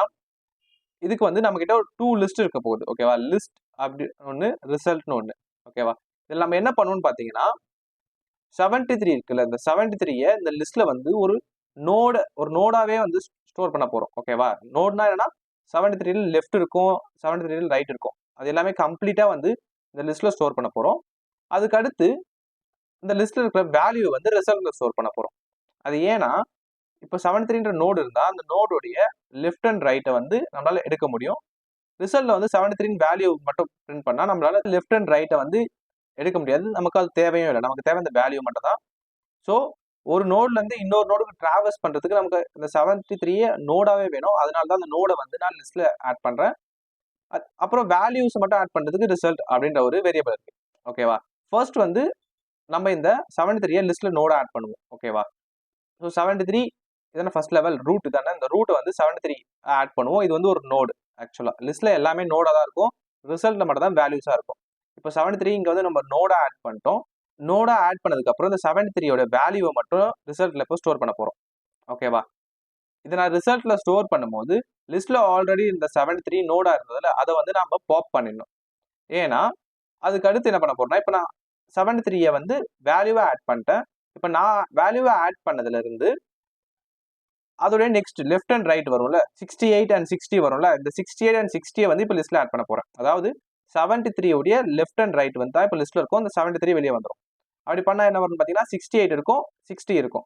இதுக்கு வந்து நம்ம கிட்ட ஒரு 2 லிஸ்ட் இருக்க போகுது. ஓகேவா? லிஸ்ட் அப்படி ஒன்று, ரிசல்ட்னு ஒன்று. ஓகேவா? இதில் நம்ம என்ன பண்ணுவோம்னு பாத்தீங்கன்னா, 73 இருக்குல்ல, இந்த 73யை இந்த லிஸ்ட்ல வந்து ஒரு நோடாவே வந்து ஸ்டோர் பண்ண போறோம். ஓகேவா? நோட்னா என்னன்னா 73ல லெஃப்ட் இருக்கும், 73ல ரைட் இருக்கும், அது எல்லாமே கம்ப்ளீட்டா வந்து இந்த லிஸ்ட்ல ஸ்டோர் பண்ண போறோம். அதுக்கு அடுத்து இந்த லிஸ்ட்ல இருக்கிற வேல்யூ வந்து ரிசல்ட்ல ஸ்டோர் பண்ண போறோம். அது ஏன்னா இப்போ 73ன்ற நோடு இருந்தா அந்த நோடுடைய லெஃப்ட் அண்ட் ரைட்டை வந்து நம்மளால எடுக்க முடியும். ரிசல்ட்ல வந்து 73 வேல்யூ மட்டும் பிரிண்ட் பண்ணா நம்மளால லெஃப்ட் அண்ட் ரைட்டை வந்து எடுக்க முடியாது. நமக்கு அது தேவையும் இல்லை, நமக்கு தேவை இந்த வேல்யூ மட்டும் தான். ஸோ ஒரு நோட்ல இருந்து இன்னொரு நோடுக்கு டிராவல்ஸ் பண்றதுக்கு நமக்கு இந்த 73 நோடாவே வேணும். அதனால தான் அந்த நோடை வந்து நான் லிஸ்ட்ல ஆட் பண்றேன். அப்புறம் வேல்யூஸ் மட்டும் ஆட் பண்றதுக்கு ரிசல்ட் அப்படின்ற ஒரு வேரியபிள் இருக்கு. ஓகேவா? ஃபர்ஸ்ட் வந்து நம்ம இந்த 73 லிஸ்ட்ல நோட ஆட் பண்ணுவோம். ஓகேவா? ஸோ 73 இதான ஃபர்ஸ்ட் லெவல் ரூட் தானே, இந்த ரூட்டை வந்து 73 ஆட் பண்ணுவோம். இது வந்து ஒரு நோடு. ஆக்சுவலா லிஸ்ட்ல எல்லாமே நோடா தான் இருக்கும், ரிசல்ட்ல மட்டும் தான் வேல்யூஸா இருக்கும். இப்போ 73 இங்க வந்து நம்ம நோடா ஆட் பண்ணிட்டோம். நோடா ஆட் பண்ணதுக்கு அப்புறம் இந்த 73யோட வேல்யூவை மட்டும் ரிசல்ட்ல இப்போ ஸ்டோர் பண்ண போறோம். ஓகேவா? இதை நான் ரிசல்ட்ல ஸ்டோர் பண்ணும்போது லிஸ்ட்ல ஆல்ரெடி இந்த 73 நோடா இருந்ததுல அதை வந்து நம்ம பாப் பண்ணிடணும். ஏன்னா அதுக்கு அடுத்து என்ன பண்ண போறோம்னா, இப்போ நான் 73யை வந்து வேல்யூவா ஆட் பண்ணிட்டேன். இப்போ நான் வேல்யூவா ஆட் பண்ணதுல இருந்து அதோட நெக்ஸ்ட் லெஃப்ட் அண்ட் ரைட் வரும்ல, 68 அண்ட் 60 வரும்ல, இந்த 68 அண்ட் 60 வந்து இப்போ லிஸ்ட்ல ஆட் பண்ண போறேன். அதாவது 73 உடைய லெஃப்ட் அண்ட் ரைட் வந்து தான் இப்போ லிஸ்ட்ல இருக்கும், இந்த 73 வெளியே வந்துடும். அப்படி பண்ணா என்ன வரும்னு பாத்தீங்கன்னா 68 இருக்கும், 60 இருக்கும்.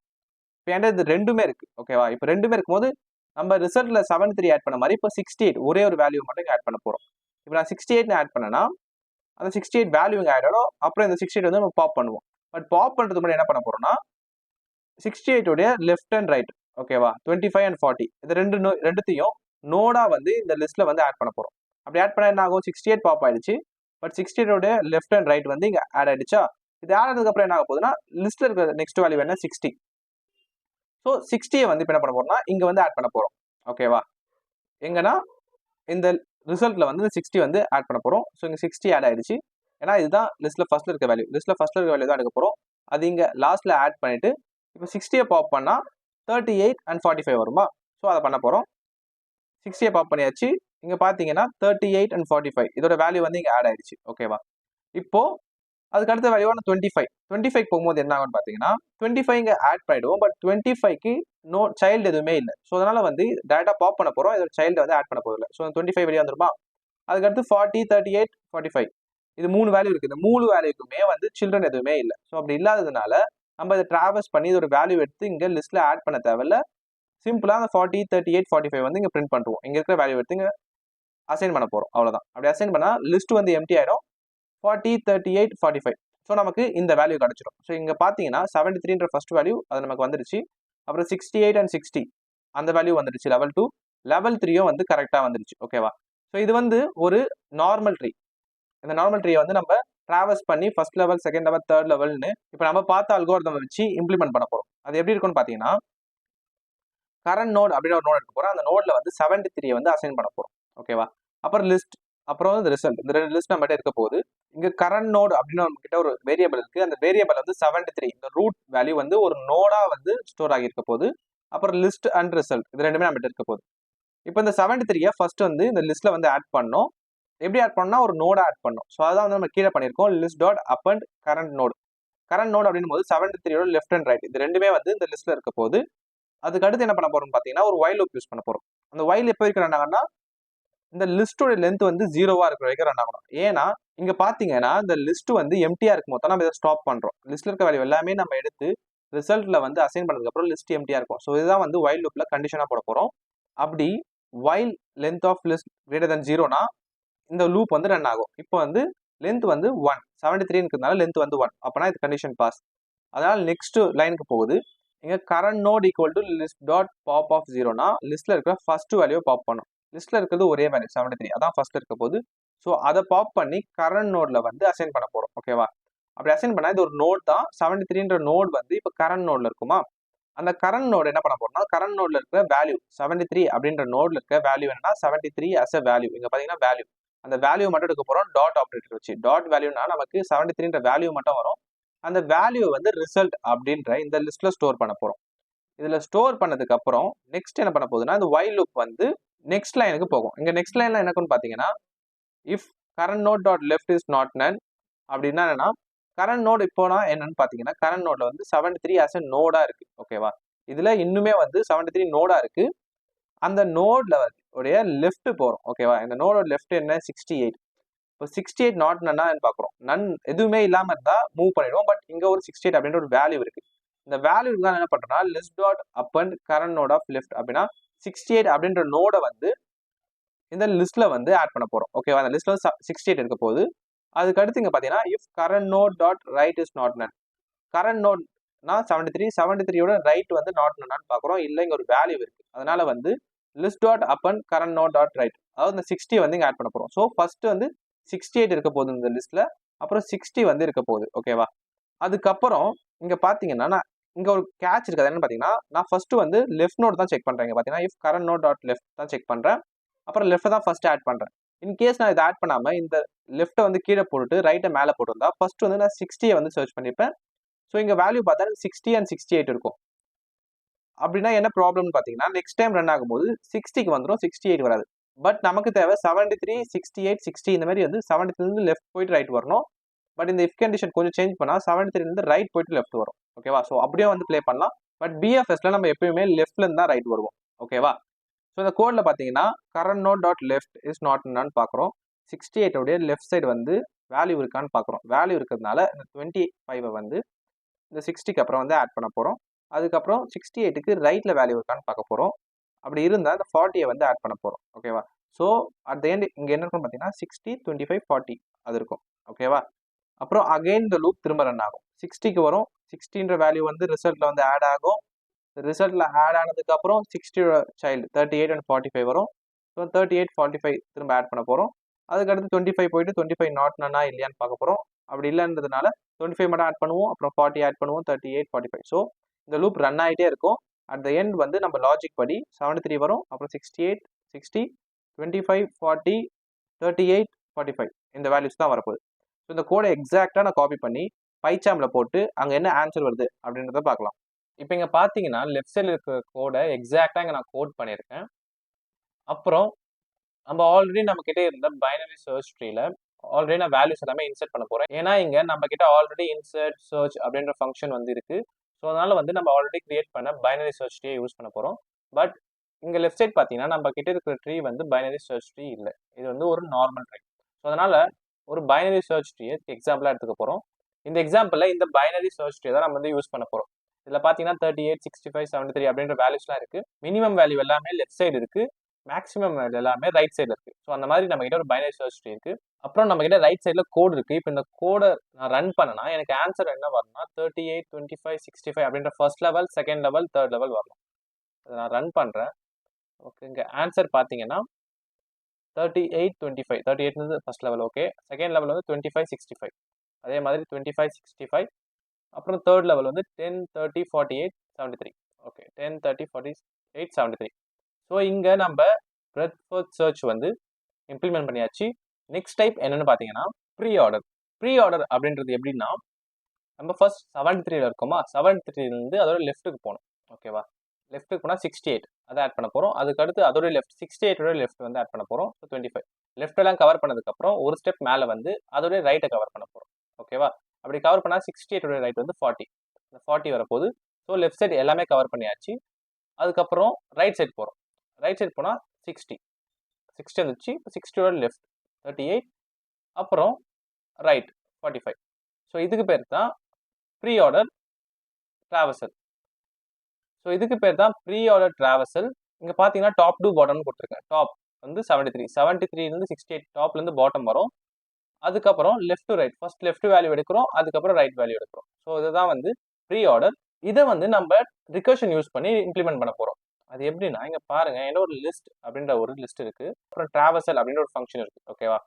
இப்போ என்கிட்ட இது ரெண்டுமே இருக்கு. ஓகேவா? இப்போ ரெண்டுமே இருக்கும்போது நம்ம ரிசல்ட்ல 73 ஆட் பண்ண மாதிரி இப்போ 68 ஒரே ஒரு வேல்யூ மட்டும் ஆட் பண்ண போறோம். இப்போ நான் 68 ஆட் பண்ணேன்னா அந்த 68 வேல்யூ இங்கே ஆட் ஆகிடும். அப்புறம் இந்த 68 வந்து நம்ம பாப் பண்ணுவோம். பட் பாப் பண்றதுக்கு முன்னாடி என்ன பண்ண போறோம்னா 68 உடைய லெஃப்ட் அண்ட் ரைட், ஓகேவா, 25 அண்ட் 40 இது ரெண்டுத்தையும் நோடா வந்து இந்த லிஸ்ட்ல வந்து ஆட் பண்ண போறோம். அப்படி ஆட் பண்ண என்ன ஆகும், 68 பாப் ஆயிடுச்சு. பட் 68 உடைய லெஃப்ட் அண்ட் ரைட் வந்து இங்க ஆட் ஆயிடுச்சா. இது ஆட் ஆனதுக்கு அப்புறம் என்ன ஆக போகுதுன்னா லிஸ்ட்ல இருக்கிற நெக்ஸ்ட் வேல்யூ என்ன 60. ஸோ 60யை வந்து இப்போ என்ன பண்ண போறோம்னா இங்க வந்து ஆட் பண்ண போறோம். ஓகேவா? எங்கன்னா இந்த ரிசல்ட்ல வந்து 60 வந்து ஆட் பண்ண போறோம். ஸோ இங்க 60 ஆட் ஆயிடுச்சு. ஏன்னா இதுதான் லிஸ்ட்ல ஃபர்ஸ்ட்ல இருக்க வேல்யூ, லிஸ்ட்ல ஃபர்ஸ்ட்ல இருக்க வேல்யூ தான் எடுக்க போறோம். அது இங்க லாஸ்ட்ல ஆட் பண்ணிட்டு இப்போ 60யை பாப் பண்ணா 38 அண்ட் 45 வருமா. ஸோ அதை பண்ண போறோம். 60யை பாப் பண்ணியாச்சு. இங்க பாத்தீங்கன்னா 38 அண்ட் 45 இதோட வேல்யூ வந்து இங்க ஆட் ஆயிடுச்சு. ஓகேவா? இப்போ அதுக்கு அடுத்த வேல்யூவான 25 போகும்போது என்ன ஆகும்னு பாத்தீங்கன்னா 25 இங்க ஆட் பண்ணிடுவோம். பட் 25க்கு நோ சைல்டு எதுவுமே இல்லை. ஸோ அதனால வந்து டேரக்டா பாப் பண்ண போறோம், இதோட சைல்டு வந்து ஆட் பண்ண போறது இல்லை. ஸோ 25 வெளியே வந்துருமா. அதுக்கடுத்து 40 38 45 இது 3 வேல்யூ இருக்கு. இந்த 3 வேல்யூக்குமே வந்து சில்ட்ரன் எதுவுமே இல்லை. ஸோ அப்படி இல்லாததுனால நம்ம இதை டிராவல்ஸ் பண்ணி இதோட வேல்யூ எடுத்து இங்க லிஸ்ட்ல ஆட் பண்ண தேவையில்ல. சிம்பிளா அந்த 40 38 45 வந்து இங்க பிரிண்ட் பண்ணுவோம். இங்க இருக்கிற வேல்யூ எடுத்து இங்க அசைன் பண்ண போறோம். அவ்வளவுதான். அப்படி அசைன் பண்ணா லிஸ்ட் வந்து எம்டி ஆயிடும். 40 38 45 ஸோ நமக்கு இந்த வேல்யூ கிடைச்சிடும். ஸோ இங்க பாத்தீங்கன்னா 73ன்ற ஃபர்ஸ்ட் வேல்யூ அது நமக்கு வந்துருச்சு. அப்புறம் 68 அண்ட் 60 அந்த வேல்யூ வந்துருச்சு. லெவல் 2 லெவல் 3யும் வந்து கரெக்டா வந்துருச்சு. ஓகேவா? ஸோ இது வந்து ஒரு நார்மல் ட்ரீ. இந்த நார்மல் ட்ரீயை வந்து நம்ம டிராவல்ஸ் பண்ணி first level second level third லெவல்னு இப்போ நம்ம பார்த்த அல்கோரிதம் வச்சு இம்ப்ளிமெண்ட் பண்ண போறோம். அது எப்படி இருக்கும்னு பாத்தீங்கன்னா கரண்ட் நோட் அப்படின்னு ஒரு நோட் எடுக்க போறோம். அந்த நோட்ல வந்து 73 வந்து அசைன் பண்ண போறோம். ஓகேவா? அப்புறம் லிஸ்ட், அப்புறம் வந்து ரிசல்ட், இந்த ரெண்டு லிஸ்ட் நம்ம இருக்க போகுது. இங்க கரண்ட் நோட் அப்படின்னு நம்ம கிட்ட ஒரு வேரியபிள் இருக்கு. அந்த வேரியபிள் வந்து 73 இந்த ரூட் வேல்யூ வந்து ஒரு நோடா வந்து ஸ்டோர் ஆகி இருக்க போகுது. அப்புறம் லிஸ்ட் அண்ட் ரிசல்ட் இது ரெண்டுமே நம்ம இருக்க போகுது. இப்போ இந்த 73யை ஃபர்ஸ்ட் வந்து இந்த லிஸ்ட்ல வந்து ஆட் பண்ணோம். எப்படி ஆட் பண்ணா ஒரு நோட ஆட் பண்ணோம். ஸோ அதான் வந்து நம்ம கீழே பண்ணியிருக்கோம், list dot append current node. Current note அப்படின்னும் போது 73யோட லெஃப்ட் அண்ட் ரைட் இது ரெண்டுமே வந்து இந்த லிஸ்ட்ல இருக்க போகுது. அதுக்கு அடுத்து என்ன பண்ண போறோம்னு பாத்தீங்கன்னா ஒரு வைல் லூப் யூஸ் பண்ண போறோம். அந்த வைல் எப்போ வரைக்கும் ரன் ஆகும்னா இந்த லிஸ்டோட லென்த் வந்து 0வா இருக்கிற வரைக்கும் ரன் ஆகணும். ஏன்னா இங்க பாத்தீங்கன்னா இந்த லிஸ்ட் வந்து எம்டியா இருக்கும் போது நம்ம இதை ஸ்டாப் பண்றோம். லிஸ்ட்ல இருக்க வேல்யூ எல்லாமே நம்ம எடுத்து ரிசல்ட்ல வந்து அசைன் பண்ணதுக்கு அப்புறம் லிஸ்ட் எம்டியா இருக்கும். ஸோ இதுதான் வந்து வைல் லூப்ல கண்டிஷனா போட போறோம். அப்படி while length of list greater than 0னா இந்த லூப் வந்து ரன் ஆகும். இப்போ வந்து லென்த் வந்து 1 73ன்றதுனால லென்த் வந்து 1 அப்பனா இது கண்டிஷன் பாஸ். அதனால நெக்ஸ்ட் லைனுக்கு போகுது. இங்க current node equal to list dot pop of 0னா லிஸ்ட்ல இருக்கிற ஃபர்ஸ்ட் வேல்யூ பாப் பண்ணும். லிஸ்ட்ல இருக்கிறது ஒரே வேல்யூ 73 அதான் ஃபர்ஸ்ட் இருக்க போகுது. ஸோ அதை பாப் பண்ணி கரண்ட் நோட்ல வந்து அசைன் பண்ண போறோம். ஓகேவா? அப்படி அசைன் பண்ணால் இது ஒரு நோட் தான். 73ன்ற நோட் வந்து இப்போ கரண்ட் நோடில் இருக்குமா, அந்த கரண்ட் நோடு என்ன பண்ண போறோம்னா கரண்ட் நோட்ல இருக்கிற வேல்யூ 73 அப்படின்ற நோட்ல இருக்க வேல்யூ என்னன்னா 73 as a வேல்யூ. இங்க பாத்தீங்கன்னா வேல்யூ, அந்த வேல்யூ மட்டும் எடுக்க போறோம் டாட் ஆப்ரேட்டர் வச்சு. டாட் வேல்யூனா நமக்கு 73ன்ற வேல்யூ மட்டும் வரும். அந்த வேல்யூ வந்து ரிசல்ட் அப்படின்ற இந்த லிஸ்ட்ல ஸ்டோர் பண்ண போறோம். இதுல ஸ்டோர் பண்ணதுக்கு அப்புறம் நெக்ஸ்ட் என்ன பண்ண போகுதுன்னா இந்த while loop வந்து நெக்ஸ்ட் லைனுக்கு போகும். இங்க நெக்ஸ்ட் லைன்ல என்னன்னு பாத்தீங்கன்னா if current node dot left is not none அப்படின்னா என்னன்னா கரண்ட் நோட் இப்போனா என்னன்னு பாத்தீங்கன்னா கரண்ட் நோட்ல வந்து 73 as a நோடா இருக்கு. ஓகேவா, இதுல இன்னுமே வந்து 73 நோடா இருக்கு. அந்த நோட்ல உடைய லெஃப்ட் போறோம். ஓகேவா, இந்த நோடோட லெஃப்ட் என்ன 68. இப்போ 68 நாட் நன்னா பாக்குறோம். நன் எதுவுமே இல்லாம இருந்தா மூவ் பண்ணிடுவோம். பட் இங்க ஒரு 68 அப்படின்ற ஒரு வேல்யூ இருக்கு. இந்த வேல்யூ தான் என்ன பண்றோம்னா list dot append current node of left அப்படின்னா 68 அப்படின்ற நோட வந்து இந்த லிஸ்ட்ல வந்து ஆட் பண்ண போறோம். ஓகேவா, அந்த லிஸ்ட்ல 68 இருக்க போகுது. அதுக்கு அடுத்து இங்க பாத்தீங்கன்னா if current node dot right is not none. Current நோட்னா 73யோட ரைட் வந்து நாட் நன்னான்னு பாக்குறோம். இல்ல இங்க ஒரு வேல்யூ இருக்கு. அதனால வந்து list dot append current node dot right, அதாவது இந்த 60 வந்து இங்க ஆட் பண்ண போறோம். ஸோ ஃபர்ஸ்ட் வந்து 68 இருக்க போகுது இந்த லிஸ்ட்ல, அப்புறம் 60 வந்து இருக்க போகுது. ஓகேவா, அதுக்கப்புறம் இங்க பாத்தீங்கன்னா நான் இங்க ஒரு கேட்ச் இருக்கு. என்னன்னு பாத்தீங்கன்னா நான் ஃபர்ஸ்ட் வந்து லெஃப்ட் நோட் தான் செக் பண்றேன். பாத்தீங்கன்னா if current node dot left தான் செக் பண்றேன். அப்புறம் லெஃப்ட் தான் ஃபர்ஸ்ட் ஆட் பண்றேன். இன்கேஸ் நான் இதை ஆட் பண்ணாம இந்த லெஃப்ட்டை வந்து கீழே போட்டுட்டு ரைட்டை மேலே போட்டிருந்தா ஃபர்ஸ்ட் வந்து நான் 60 வந்து சர்ச் பண்ணிப்பேன். ஸோ இங்க வேல்யூ பார்த்தா 60 and 68 இருக்கும். அப்படின்னா என்ன ப்ராப்ளம்னு பார்த்தீங்கன்னா நெக்ஸ்ட் டைம் ரன் ஆகும்போது 60க்கு வந்துடும், 68 வராது. பட் நமக்கு தேவை 73, 68, 60 இந்த மாதிரி வந்து 73லேருந்து லெஃப்ட் போயிட்டு ரைட் வரணும். பட் இந்த இஃப் கண்டிஷன் கொஞ்சம் சேஞ்ச் பண்ணால் 73லேருந்து ரைட் போயிட்டு லெஃப்ட் வரும். ஓகேவா, ஸோ அப்படியே வந்து ப்ளே பண்ணலாம். பட் பிஎஃப்எஸ்ல நம்ம எப்பயுமே லெஃப்ட்லேருந்து தான் ரைட் வருவோம். ஓகேவா, ஸோ இந்த கோடில் பார்த்தீங்கன்னா current node dot left is not என்னான்னு பார்க்குறோம். 68 உடைய லெஃப்ட் சைடு வந்து வேல்யூ இருக்கான்னு பார்க்குறோம். வேல்யூ இருக்கிறதுனால இந்த 25 வந்து இந்த 60க்கு அப்புறம் வந்து ஆட் பண்ண போகிறோம். அதுக்கப்புறம் 68க்கு ரைட்ல வேல்யூ இருக்கான்னு பார்க்க போகிறோம். அப்படி இருந்தால் இந்த 40 வந்து ஆட் பண்ண போகிறோம். ஓகேவா, ஸோ அட் த எண்ட் இங்கே என்ன இருக்கும் பார்த்தீங்கன்னா 60, 25, 40 அது இருக்கும். ஓகேவா, அப்புறம் அகைன் இந்த லூப் திரும்ப ரன் ஆகும். 60க்கு வரும், 60ன்ற வேல்யூ வந்து ரிசல்ட்ல வந்து ஆட் ஆகும். ரிசல்ட்ல ஆட் ஆனதுக்கு அப்புறம் 60 சைல்டு 38 and 45 வரும். ஸோ 38, 45 திரும்ப ஆட் பண்ண போகிறோம். அதுக்கடுத்து 25 போயிட்டு 25 நாட் நன்னா இல்லையான்னு பார்க்க போகிறோம். அப்படி இல்லைன்றதுனால 25 மட்டும் ஆட் பண்ணுவோம், அப்புறம் 40 ஆட் பண்ணுவோம், 38, 45. ஸோ இந்த லூப் ரன் ஆகிட்டே இருக்கும். அட் த எண்ட் வந்து நம்ம லாஜிக் படி 73 வரும், அப்புறம் 68, 60, 25, 40, 38, 45 இந்த வேல்யூஸ் தான் வரப்போகுது. ஸோ இந்த கோடை எக்ஸாக்டாக நான் காப்பி பண்ணி பைச்சாமில் போட்டு அங்கே என்ன ஆன்சர் வருது அப்படின்றத பார்க்கலாம். இப்போ இங்கே பார்த்தீங்கன்னா லெஃப்ட் சைடில் இருக்கிற கோடை எக்ஸாக்டாக இங்கே நான் கோட் பண்ணியிருக்கேன். அப்புறம் நம்ம ஆல்ரெடி நம்ம கிட்ட இருந்த பைனரி சர்ச் ட்ரீல ஆல்ரெடி நான் வேல்யூஸ் எல்லாமே இன்சர்ட் பண்ண போறேன். ஏன்னா இங்க நம்ம கிட்ட ஆல்ரெடி இன்சர்ட் சர்ச் அப்படின்ற ஃபங்க்ஷன் வந்து இருக்கு. ஸோ அதனால வந்து நம்ம ஆல்ரெடி கிரியேட் பண்ண பைனரி சர்ச் ட்ரீயை யூஸ் பண்ண போறோம். பட் இங்க லெஃப்ட் சைட் பார்த்தீங்கன்னா நம்ம கிட்ட இருக்கிற ட்ரீ வந்து பைனரி சர்ச் ட்ரீ இல்லை, இது வந்து ஒரு நார்மல் ட்ரீ. ஸோ அதனால ஒரு பைனரி சர்ச் ட்ரீயை எக்ஸாம்பிளா எடுத்துக்க போறோம். இந்த எக்ஸாம்பிள்ல இந்த பைனரி சர்ச் ட்ரீ தான் நம்ம வந்து யூஸ் பண்ண போறோம். இதுல பாத்தீங்கன்னா 38, 65, 73 அப்படின்ற வேல்யூஸ்லாம் இருக்கு. மினிமம் வேல்யூ எல்லாமே லெஃப்ட் சைடு இருக்கு, மேக்ஸிமம் எல்லாமே ரைட் சைடுல இருக்கு. ஸோ அந்த மாதிரி நம்ம கிட்ட ஒரு பைனரி சர்ச் ட்ரீ இருக்கு. அப்புறம் நம்ம கிட்ட ரைட் சைடுல கோட் இருக்கு. இப்போ இந்த கோடை நான் ரன் பண்ணனா எனக்கு ஆன்சர் என்ன வரும்னா 38, 25, 65 அப்படின்ற first level, second level, third level வரணும். அதை நான் ரன் பண்றேன். ஓகே, இங்க ஆன்சர் பாத்தீங்கன்னா 38, 25. 38 வந்து first level. Okay, second level வந்து 25, 65. அதே மாதிரி 25, 65. அப்புறம் தேர்ட் லெவல் வந்து 10, 30, 48, 73. ஓகே, 10, 30, 48, 73. ஸோ இங்கே நம்ம பிரெத் ஃபர்ஸ்ட் சர்ச் வந்து இம்ப்ளிமெண்ட் பண்ணியாச்சு. நெக்ஸ்ட் டைப் என்னன்னு பார்த்தீங்கன்னா ப்ரீ ஆர்டர். ப்ரீ ஆர்டர் அப்படின்றது எப்படின்னா நம்ம ஃபர்ஸ்ட் 73ல இருக்கோமா, 73லேருந்து அதோட லெஃப்ட்டுக்கு போகணும். ஓகேவா, லெஃப்ட்டுக்கு போனால் 68 அதை ஆட் பண்ண போகிறோம். அதுக்கடுத்து அதோட லெஃப்ட் 68ஓட லெஃப்ட் வந்து ஆட் பண்ண போகிறோம். ஸோ 25 லெஃப்டெல்லாம் கவர் பண்ணதுக்கப்புறம் ஒரு ஸ்டெப் மேலே வந்து அதோட ரைட்டை கவர் பண்ண போகிறோம். ஓகேவா, அப்படி கவர் பண்ணால் 68ஓட ரைட் வந்து 40. இந்த 40 வரப்போகுது. ஸோ லெஃப்ட் சைடு எல்லாமே கவர் பண்ணியாச்சு. அதுக்கப்புறம் ரைட் சைடு போகிறோம். ரைட் சைடு போனால் 60 வந்துச்சு. 60ஓட லெஃப்ட் 38, அப்புறம் ரைட் 45. ஸோ இதுக்கு பேர் தான் ப்ரீ ஆர்டர் ட்ராவர்சல். ஸோ இதுக்கு பேர் தான் ப்ரீ ஆர்டர் ட்ராவர்சல். இங்கே பார்த்தீங்கன்னா டாப் டு பாட்டம்னு கொடுத்துருக்கேன். டாப் வந்து 73, 73லேருந்து 68 டாப்லேருந்து பாட்டம் வரும். அதுக்கப்புறம் left to right, first left value எடுக்கிறோம், அதுக்கப்புறம் ரைட் வேல்யூ எடுக்கிறோம். ஸோ இதுதான் வந்து ப்ரீ ஆர்டர். இதை வந்து நம்ம ரிகர்ஷன் யூஸ் பண்ணி இம்ப்ளிமெண்ட் பண்ண போகிறோம். அது எப்படின்னா இங்கே பாருங்க, என்ன ஒரு லிஸ்ட் அப்படின்ற ஒரு லிஸ்ட் இருக்கு, அப்புறம் ட்ராவர்சல் அப்படின்ற ஒரு ஃபங்க்ஷன் இருக்கு. ஓகேவா,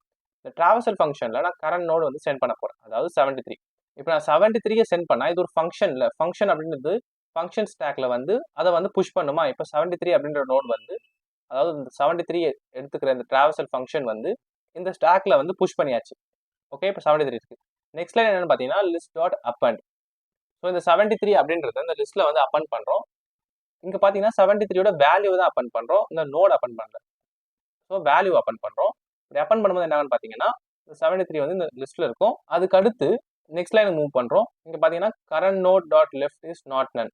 இந்த ட்ராவர்சல் ஃபங்க்ஷனில் நான் கரண்ட் நோடு வந்து சென்ட் பண்ண போகிறேன், அதாவது 73. இப்போ நான் 73 சென்ட் பண்ணா இது ஒரு ஃபங்க்ஷன்ல ஃபங்க்ஷன் அப்படின்றது ஃபங்க்ஷன் ஸ்டாக்ல வந்து அதை வந்து புஷ் பண்ணுமா. இப்போ 73 அப்படின்ற நோட் வந்து அதாவது இந்த 73 எடுத்துக்கிற இந்த டிராவர்சல் ஃபங்க்ஷன் வந்து இந்த ஸ்டாக்ல வந்து புஷ் பண்ணியாச்சு. ஓகே, இப்போ 73 இருக்கு. நெக்ஸ்ட் லைன் என்னன்னு பார்த்தீங்கன்னா லிஸ்ட் டாட் அப்பண்ட். ஸோ இந்த 73 அப்படின்றத இந்த லிஸ்ட்ல வந்து அப்பண்ட் பண்றோம். இங்க பார்த்தீங்கன்னா 73யோட வேல்யூ தான் அப்பண்ட் பண்றோம், இந்த நோட் அப்பண்ட் பண்ணல. ஸோ வேல்யூ அப்பண்ட் பண்றோம். இப்படி அப்பண்ட் பண்ணும்போது என்னன்னு பார்த்தீங்கன்னா 73 வந்து இந்த லிஸ்ட்ல இருக்கும். அதுக்கு அடுத்து நெக்ஸ்ட் லைன் மூவ் பண்றோம். இங்க பார்த்தீங்கன்னா current node dot left is not none.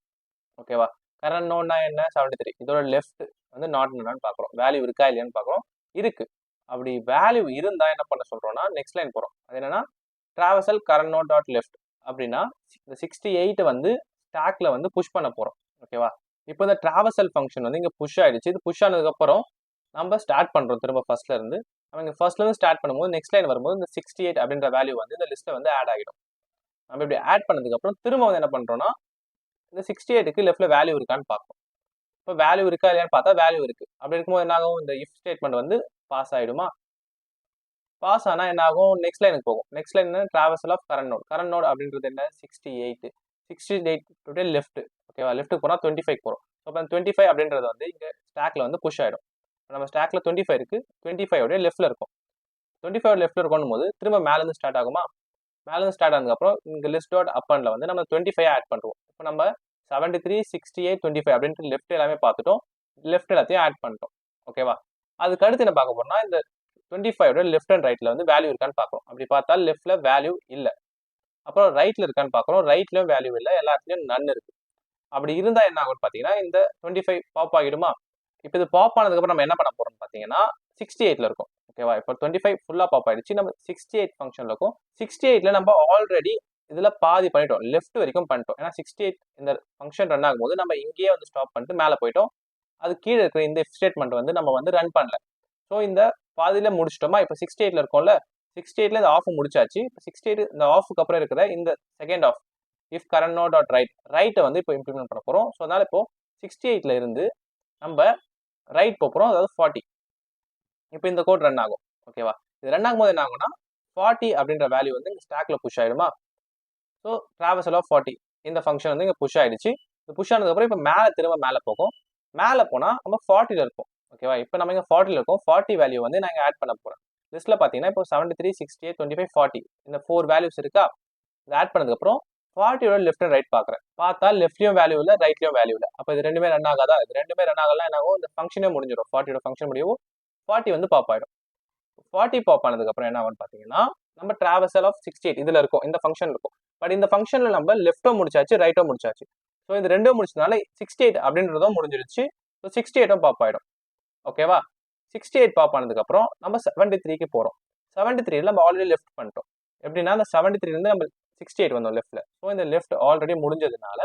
ஓகேவா, கரண்ட் நோட்னா என்ன 73, இதோட லெஃப்ட் வந்து நாட் நன்னு பார்க்குறோம். வேல்யூ இருக்கா இல்லையான்னு பார்க்குறோம். இருக்கு. அப்படி வேல்யூ இருந்தா என்ன பண்ண சொல்றோம்னா நெக்ஸ்ட் லைன் போறோம். அது என்னன்னா டிராவர்சல் கரண்ட் நோட் டாட் லெஃப்ட் அப்படின்னா இந்த 68 வந்து ஸ்டாக்ல வந்து புஷ் பண்ண போறோம். ஓகேவா, இப்போ இந்த டிராவர்சல் ஃபங்க்ஷன் வந்து இங்க புஷ் ஆயிடுச்சு. இது புஷ் ஆனதுக்கு அப்புறம் நம்ம ஸ்டார்ட் பண்றோம் திரும்ப ஃபர்ஸ்ட்ல இருந்து. நம்ம இங்க ஃபர்ஸ்ட்ல இருந்து ஸ்டார்ட் பண்ணும்போது நெக்ஸ்ட் லைன் வரும்போது இந்த 68 அப்படின்ற வேல்யூ வந்து இந்த லிஸ்ட்ல வந்து ஆட் ஆகிடும். நம்ம இப்படி ஆட் பண்ணதுக்கு அப்புறம் திரும்ப வந்து என்ன பண்றோம்னா இந்த 68க்கு லெஃப்ட்ல வேல்யூ இருக்கான்னு பார்ப்போம். இப்போ வேல்யூ இருக்கா இல்லையான்னு பார்த்தா வேல்யூ இருக்கு. அப்படி இருக்கும்போது என்ன ஆகும், இந்த இஃப் ஸ்டேட்மெண்ட் வந்து பாஸ் ஆயிடுமா. பாஸ் ஆனா என்ன ஆகும், நெக்ஸ்ட் லைனுக்கு போகும். Next line traversal of current node. Current node அப்படின்றது என்ன 68. 68 டுடே லெஃப்ட். ஓகேவா, லெஃப்ட் போனா 25 போறோம். அப்போ 25 அப்படின்றது வந்து இங்க ஸ்டாக்ல வந்து புஷ் ஆயிடும். நம்ம ஸ்டாக்ல 25 இருக்கு, 25 உடைய லெஃப்ட்ல இருக்கும். 25 லெஃப்ட்ல இருக்கணும் போது திரும்ப மேல இருந்து ஸ்டார்ட் ஆகுமா. மேல இருந்து ஸ்டார்ட் ஆனதுக்கப்புறம் இங்க லிஸ்ட் டாட் அப்பண்ட்ல வந்து நம்ம 25 ஆட் பண்ணுவோம். இப்போ நம்ம 73, 68, 25 அப்படின்ட்டு லெஃப்ட் எல்லாமே பார்த்துட்டோம். லெஃப்ட் எல்லாத்தையும் ஆட் பண்ணிட்டோம். ஓகேவா, அதுக்கு அடுத்து என்ன பார்க்க போறோம்னா இந்த 25 லெஃப்ட் அண்ட் ரைட்ல வந்து வேல்யூ இருக்கான்னு பார்க்குறோம். அப்படி பார்த்தா லெஃப்ட்ல வேல்யூ இல்லை. அப்புறம் ரைட்ல இருக்கான்னு பார்க்குறோம். ரைட்லயும் வேல்யூ இல்லை, எல்லாத்துலயும் நன் இருக்கு. அப்படி இருந்தா என்ன ஆகும்னு பார்த்தீங்கன்னா இந்த 25 பாப் ஆகிடுமா. இப்போ இது பாப் ஆனதுக்கு அப்புறம் நம்ம என்ன பண்ண போறோம்னு பார்த்தீங்கன்னா 68ல இருக்கும். ஓகேவா, இப்போ 25 ஃபுல்லா பாப் ஆயிடுச்சு. நம்ம 68 ஃபங்க்ஷன்ல இருக்கும். 68ல நம்ம ஆல்ரெடி இதுல பாதி பண்ணிட்டோம், லெஃப்ட் வரைக்கும் பண்ணிட்டோம். ஏன்னா 68 இந்த ஃபங்க்ஷன் ரன் ஆகும்போது நம்ம இங்கேயே வந்து ஸ்டாப் பண்ணிட்டு மேலே போயிட்டோம். அது கீழே இருக்கிற இந்த இஃப் ஸ்டேட்மெண்ட் வந்து நம்ம வந்து ரன் பண்ணல. ஸோ இந்த பாதியில முடிச்சிட்டோமா. இப்போ 68ல இருக்கோம்ல, 68ல இந்த ஆஃப் முடிச்சாச்சு. இப்போ 68 இந்த ஆஃப்க்கு அப்புறம் இருக்கிற இந்த second of if current node dot ரைட்டை வந்து இப்போ இம்ப்ளிமெண்ட் பண்ண போறோம். ஸோ அதனால இப்போ 68ல இருந்து நம்ம ரைட் போறோம், அதாவது 40. இப்போ இந்த கோட் ரன் ஆகும். ஓகேவா, இது ரன் ஆகும்போது என்ன ஆகும்னா 40 அப்படின்ற வேல்யூ வந்து இந்த ஸ்டாக்ல புஷ் ஆயிடுமா. ஸோ டிராவர்சல் ஆஃப் 40 இந்த ஃபங்க்ஷன் வந்து இங்கே புஷ் ஆயிடுச்சு. இது புஷ் ஆனதுக்கப்புறம் இப்போ மேலே திரும்ப மேலே போகும். மேலே போனால் நம்ம 40ல இருப்போம். ஓகேவா, இப்போ நம்ம இங்கே 40ல இருக்கோம். 40 வேல்யூ வந்து நான் இங்கே ஆட் பண்ண போகிறேன். லிஸ்ட்ல பார்த்தீங்கன்னா இப்போ 73, 68, 25, 40 இந்த 4 வேல்யூஸ் இருக்கா. இதை ஆட் பண்ணதுக்கப்புறம் 40யோட லெஃப்ட் அண்ட் ரைட் பார்க்குறேன். பார்த்தா லெஃப்ட்லையும் வேல்யூ இல்லை, ரைட்லையும் வேல்யூ இல்லை. அப்போ இது ரெண்டுமே ரன் ஆகாதா. இது ரெண்டுமே ரன் ஆகலாம் என்ன ஆகும், இந்த ஃபங்க்ஷனே முடிஞ்சிடும். 40யோட ஃபங்க்ஷன் முடியும், 40 வந்து பாப் ஆயிடும். 40 பாப் ஆனதுக்கப்புறம் என்ன ஆகும்னு பார்த்தீங்கன்னா நம்ம டிராவர்சல் ஆஃப் 68 இதுல இருக்கும், இந்த ஃபங்க்ஷன் இருக்கும். பட் இந்த ஃபங்க்ஷன்ல நம்ம லெஃப்ட்டோ முடிச்சாச்சு, ரைட்டோ முடிச்சாச்சு. ஸோ இது ரெண்டும் முடிச்சதுனால 68 அப்படின்றதும் முடிஞ்சிருச்சு. ஸோ 68ம் பாப் ஆயிடும். ஓகேவா, 68 பாப் ஆனதுக்கப்புறம் நம்ம 73க்கு போறோம். 73ல நம்ம ஆல்ரெடி லெஃப்ட் பண்ணிட்டோம். எப்படின்னா அந்த 73 இருந்து நம்ம 68 வந்தோம் லெஃப்ட்ல. ஸோ இந்த லெஃப்ட் ஆல்ரெடி முடிஞ்சதுனால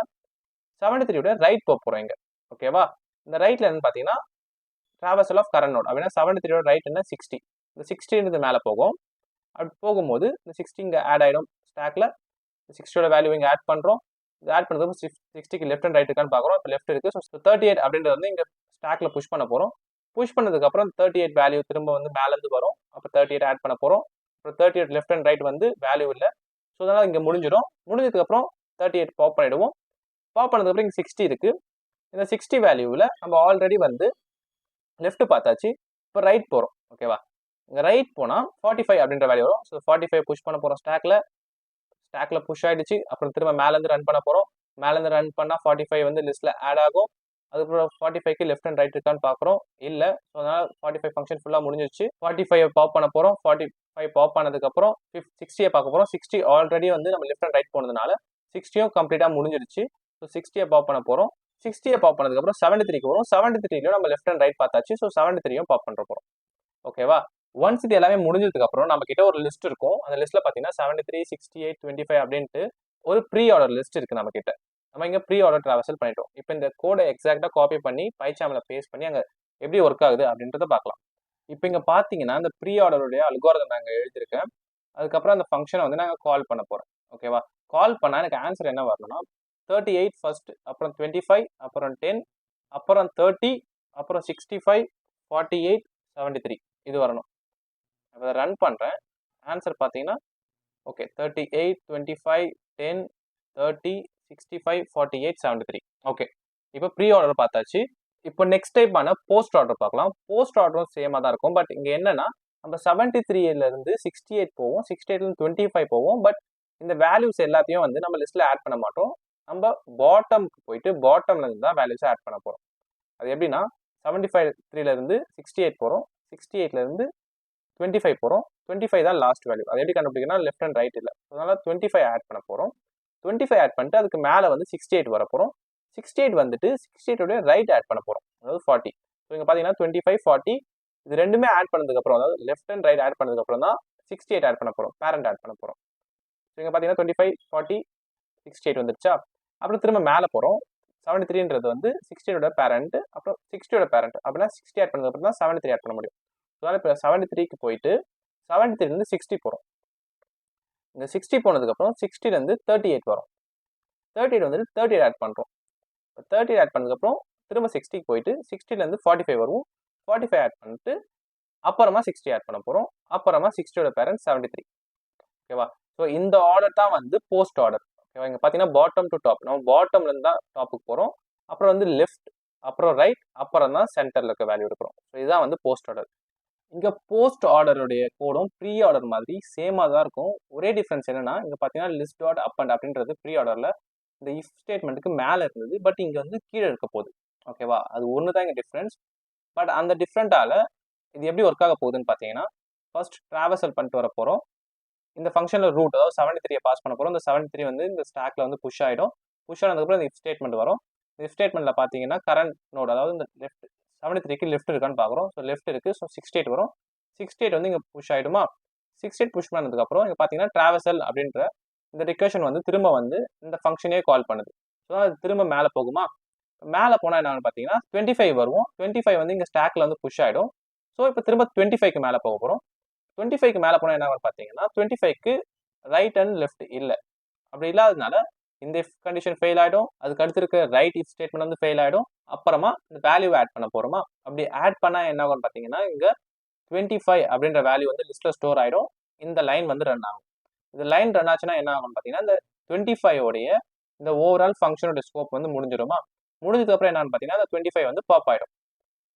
73யோட ரைட் போறோம் இங்க. ஓகேவா, இந்த ரைட்ல என்னன்னு பார்த்தீங்கன்னா டிராவர்சல் ஆஃப் கரண்ட் நோட் அப்படின்னா 73யோட ரைட் என்ன 60. இந்த 60 மேலே போகும். அப்படி போகும்போது இந்த 60 இங்கே ஆட் ஆகிடும் ஸ்டாக்ல. 60யோட வேல்யூ இங்கே ஆட் பண்ணுறோம். இது ஆட் பண்ணுறது 60க்கு லெஃப்ட் அண்ட் ரைட் இருக்கான்னு பார்க்குறோம். இப்போ லெஃப்ட் இருக்குது. ஸோ 38 அப்படின்றது வந்து இங்கே ஸ்டாக்ல புஷ் பண்ண போகிறோம். புஷ் பண்ணதுக்கப்புறம் 38 வேல்யூ திரும்ப வந்து மேலேருந்து வரும். அப்போ 38 ஆட் பண்ண போகிறோம். அப்புறம் 38 லெஃப்ட் அண்ட் ரைட் வந்து வேல்யூ இல்லை. ஸோ அதனால் இங்கே முடிஞ்சிடும். முடிஞ்சதுக்கப்புறம் 38 பாப் பண்ணிடுவோம். பாப் பண்ணதுக்கப்புறம் இங்கே 60 இருக்குது. இந்த 60 வேல்யூவில் நம்ம ஆல்ரெடி வந்து லெஃப்ட் பார்த்தாச்சு. இப்போ ரைட் போகிறோம். ஓகேவா, இங்கே ரைட் போனால் 45 அப்படின்ற வேல்யூ வரும். ஸோ 45 புஷ் பண்ண போகிறோம் ஸ்டாக்ல புஷ் ஆயிடுச்சு. அப்புறம் திரும்ப மேலேருந்து ரன் பண்ண போகிறோம். மேலேருந்து ரன் பண்ணால் 45 வந்து லிஸ்ட்டில் ஆட் ஆகும். அதுக்கப்புறம் 45க்கு லெஃப்ட் அண்ட் ரைட் இருக்கான்னு பார்க்குறோம், இல்லை. ஸோ அதனால் 45 ஃபங்க்ஷன் ஃபுல்லாக முடிஞ்சிருச்சு. 45 பாப் பண்ண போகிறோம். 45 பாப் பண்ணதுக்கப்புறம் 60 பார்க்க போகிறோம். 60 ஆல்ரெடி வந்து நம்ம லெஃப்ட் அண்ட் ரைட் போனதுனால 60யும் கம்ப்ளீட்டாக முடிஞ்சிருச்சு. ஸோ 60 பாப் பண்ண போகிறோம். 60 பாப் பண்ணதுக்கப்புறம் 73க்கு வரும். 73லையும் நம்ம லெஃப்ட் அண்ட் ரைட் பார்த்தாச்சு. ஸோ 73யும் பாப் பண்ணுற போகிறோம். ஓகேவா, ஒன்ஸ் இது எல்லாமே முடிஞ்சதுக்கு அப்புறம் நம்ம கிட்ட ஒரு லிஸ்ட் இருக்கும். அந்த லிஸ்ட்ல பாத்தீங்கன்னா 73, 68, 25 அப்படின்ட்டு ஒரு ப்ரீ ஆர்டர் லிஸ்ட் இருக்கு நம்ம கிட்ட. நம்ம இங்க ப்ரீ ஆர்டர் டிராவர்சல் பண்ணிட்டோம். இப்போ இந்த கோடை எக்ஸாக்டா காப்பி பண்ணி பைச்சாம்ல பேஸ்ட் பண்ணி அங்க எப்படி ஒர்க் ஆகுது அப்படின்றத பார்க்கலாம். இப்போ இங்க பாத்தீங்கன்னா இந்த ப்ரீ ஆர்டருடைய அல்காரிதம் நாங்க எழுதியிருக்கேன். அதுக்கப்புறம் அந்த ஃபங்க்ஷனை வந்து நாங்க கால் பண்ண போறோம். ஓகேவா, கால் பண்ணா எனக்கு ஆன்சர் என்ன வரணும்னா 38 ஃபர்ஸ்ட், அப்புறம் 25, அப்புறம் 10, அப்புறம் 30, அப்புறம் 65, 48, 73 இது வரணும். அதை ரன் பண்ணுறேன். ஆன்சர் பார்த்தீங்கன்னா ஓகே 38, 25, 10 30 65 48 73. ஓகே, இப்போ ப்ரீ ஆர்டர் பார்த்தாச்சு. இப்போ நெக்ஸ்ட் டைப்பான போஸ்ட் ஆர்டர் பார்க்கலாம். போஸ்ட் ஆர்டரும் சேமாக தான் இருக்கும். பட் இங்கே என்னன்னா நம்ம 73லேருந்து 68 போவோம், 68லேருந்து 25 போவோம். பட் இந்த வேல்யூஸ் எல்லாத்தையும் வந்து நம்ம லிஸ்ட்டில் ஆட் பண்ண மாட்டோம். நம்ம பாட்டம்க்கு போயிட்டு பாட்டம்லேருந்து தான் வேல்யூஸை ஆட் பண்ண போகிறோம். அது எப்படின்னா 75 68 போகிறோம், 68லேருந்து 25 போகிறோம், 25 தான் லாஸ்ட் வேல்யூ. அது எப்படி கண்டுபிடிக்கணும்? லெஃப்ட் அண்ட் ரைட் இல்லை, அதனால 25 ஆட் பண்ண போகிறோம். 25 ஆட் பண்ணிட்டு அதுக்கு மேலே வந்து 68 வர போகிறோம். 68 வந்துட்டு 68 ரைட் ஆட் பண்ண போகிறோம், அதாவது 40. ஸோ இங்கே பார்த்தீங்கன்னா 25 40 இது ரெண்டுமே ஆட் பண்ணதுக்கப்புறம், அதாவது லெஃப்ட் அண்ட் ரைட் ஆட் பண்ணதுக்கப்புறம் தான் 68 ஆட் பண்ண போகிறோம், பேரண்ட் ஆட் பண்ண போகிறோம். ஸோ இங்கே பார்த்தீங்கன்னா 25 40 68 வந்துருச்சா. அப்புறம் திரும்ப மேலே போகிறோம். 73ன்றது வந்து 68 பேரண்ட், அப்புறம் 60 பேரண்ட். அப்படின்னா 60 ஆட் பண்ணதுக்கப்புறம் தான் 73 ஆட் பண்ண முடியும். அதனால இப்போ 73க்கு போயிட்டு 73லேருந்து 60 போகிறோம். இந்த 60 போனதுக்கப்புறம் 60லேருந்து 38 வரும். 38 வந்துட்டு 38 ஆட் பண்ணுறோம். இப்போ 38 ஆட் பண்ணதுக்கப்புறம் திரும்ப 60க்கு போயிட்டு 60லேருந்து 45 வருவோம். 45 ஆட் பண்ணிட்டு அப்புறமா 60 ஆட் பண்ண போகிறோம். அப்புறமா 60யோட பேரண்ட் 73. ஓகேவா? ஸோ இந்த ஆர்டர் தான் வந்து போஸ்ட் ஆர்டர். ஓகேவா? இங்கே பார்த்தீங்கன்னா பாட்டம் டு டாப், நம்ம பாட்டம்லேருந்து தான் டாப்புக்கு போகிறோம். அப்புறம் வந்து லெஃப்ட், அப்புறம் ரைட், அப்புறம் தான் சென்டரில் இருக்க வேல்யூ எடுக்கிறோம். ஸோ இதுதான் வந்து போஸ்ட் ஆர்டர். இங்கே போஸ்ட் ஆர்டருடைய கோடும் ப்ரீ ஆர்டர் மாதிரி சேமாக தான் இருக்கும். ஒரே டிஃப்ரென்ஸ் என்னன்னா, இங்கே பார்த்தீங்கன்னா லிஸ்ட் டாட் அப் அண்ட் அப்படின்றது ப்ரீ ஆர்டரில் இந்த இஃப் ஸ்டேட்மெண்ட்டுக்கு மேலே இருந்தது. பட் இங்கே வந்து கீழே இருக்க போகுது. ஓகேவா? அது ஒன்று தான் இங்கே டிஃப்ரென்ஸ். பட் அந்த டிஃப்ரெண்ட்டால் இது எப்படி ஒர்க் ஆக போகுதுன்னு பார்த்தீங்கன்னா, ஃபர்ஸ்ட் ட்ராவர்சல் பண்ணிட்டு வர போகிறோம். இந்த ஃபங்க்ஷனில் ரூட், அதாவது 73 பாஸ் பண்ண போகிறோம். இந்த 73 வந்து இந்த ஸ்டாக்ல வந்து புஷ் ஆகிடும். புஷ் ஆனதுக்கப்புறம் இந்த இஃப் ஸ்டேட்மெண்ட் வரும். இந்த இஃப் ஸ்டேட்மெண்ட்டில் பார்த்தீங்கன்னா கரண்ட் நோட், அதாவது இந்த லெஃப்ட் 73க்கு லெஃப்ட் இருக்கான்னு பார்க்குறோம். ஸோ லெஃப்ட் இருக்குது. ஸோ 68 வரும். 68 வந்து இங்கே புஷ் ஆகிடுமா. 68 புஷ் பண்ணதுக்கப்புறம் இங்கே பார்த்தீங்கன்னா ட்ராவர்சல் அப்படின்ற இந்த ரிகர்ஷன் வந்து திரும்ப வந்து இந்த ஃபங்க்ஷனே கால் பண்ணுது. ஸோ அது திரும்ப மேலே போகுமா. மேலே போனால் என்னன்னு பார்த்தீங்கன்னா 25 வருவோம். 25 வந்து இங்கே ஸ்டாக்ல வந்து புஷ் ஆகிடும். ஸோ இப்போ திரும்ப 25க்கு மேலே போக போகிறோம். 25க்கு மேலே போனால் என்ன பார்த்தீங்கன்னா 25க்கு ரைட் அண்ட் லெஃப்ட் இல்லை. அப்படி இல்லாததுனால இந்த இஃப் கண்டிஷன் ஃபெயில் ஆகிடும். அதுக்கு அடுத்து இருக்க ரைட் இஃப் ஸ்டேட்மெண்ட் வந்து ஃபெயில் ஆகிடும். அப்புறமா இந்த வேல்யூ ஆட் பண்ண போகிறோமா. அப்படி ஆட் பண்ணால் என்ன ஆகும்னு பார்த்தீங்கன்னா இங்கே 25 அப்படின்ற வேல்யூ வந்து லிஸ்ட்டில் ஸ்டோர் ஆகிடும். இந்த லைன் வந்து ரன் ஆகும். இந்த லைன் ரன் ஆச்சுன்னா என்ன ஆகும்னு பார்த்தீங்கன்னா இந்த 25 இந்த ஓவரால் ஃபங்க்ஷனோட ஸ்கோப் வந்து முடிஞ்சிடுமா. முடிஞ்சதுக்கப்புறம் என்னன்னு பார்த்தீங்கன்னா இந்த 25 வந்து பாப் ஆகிடும்.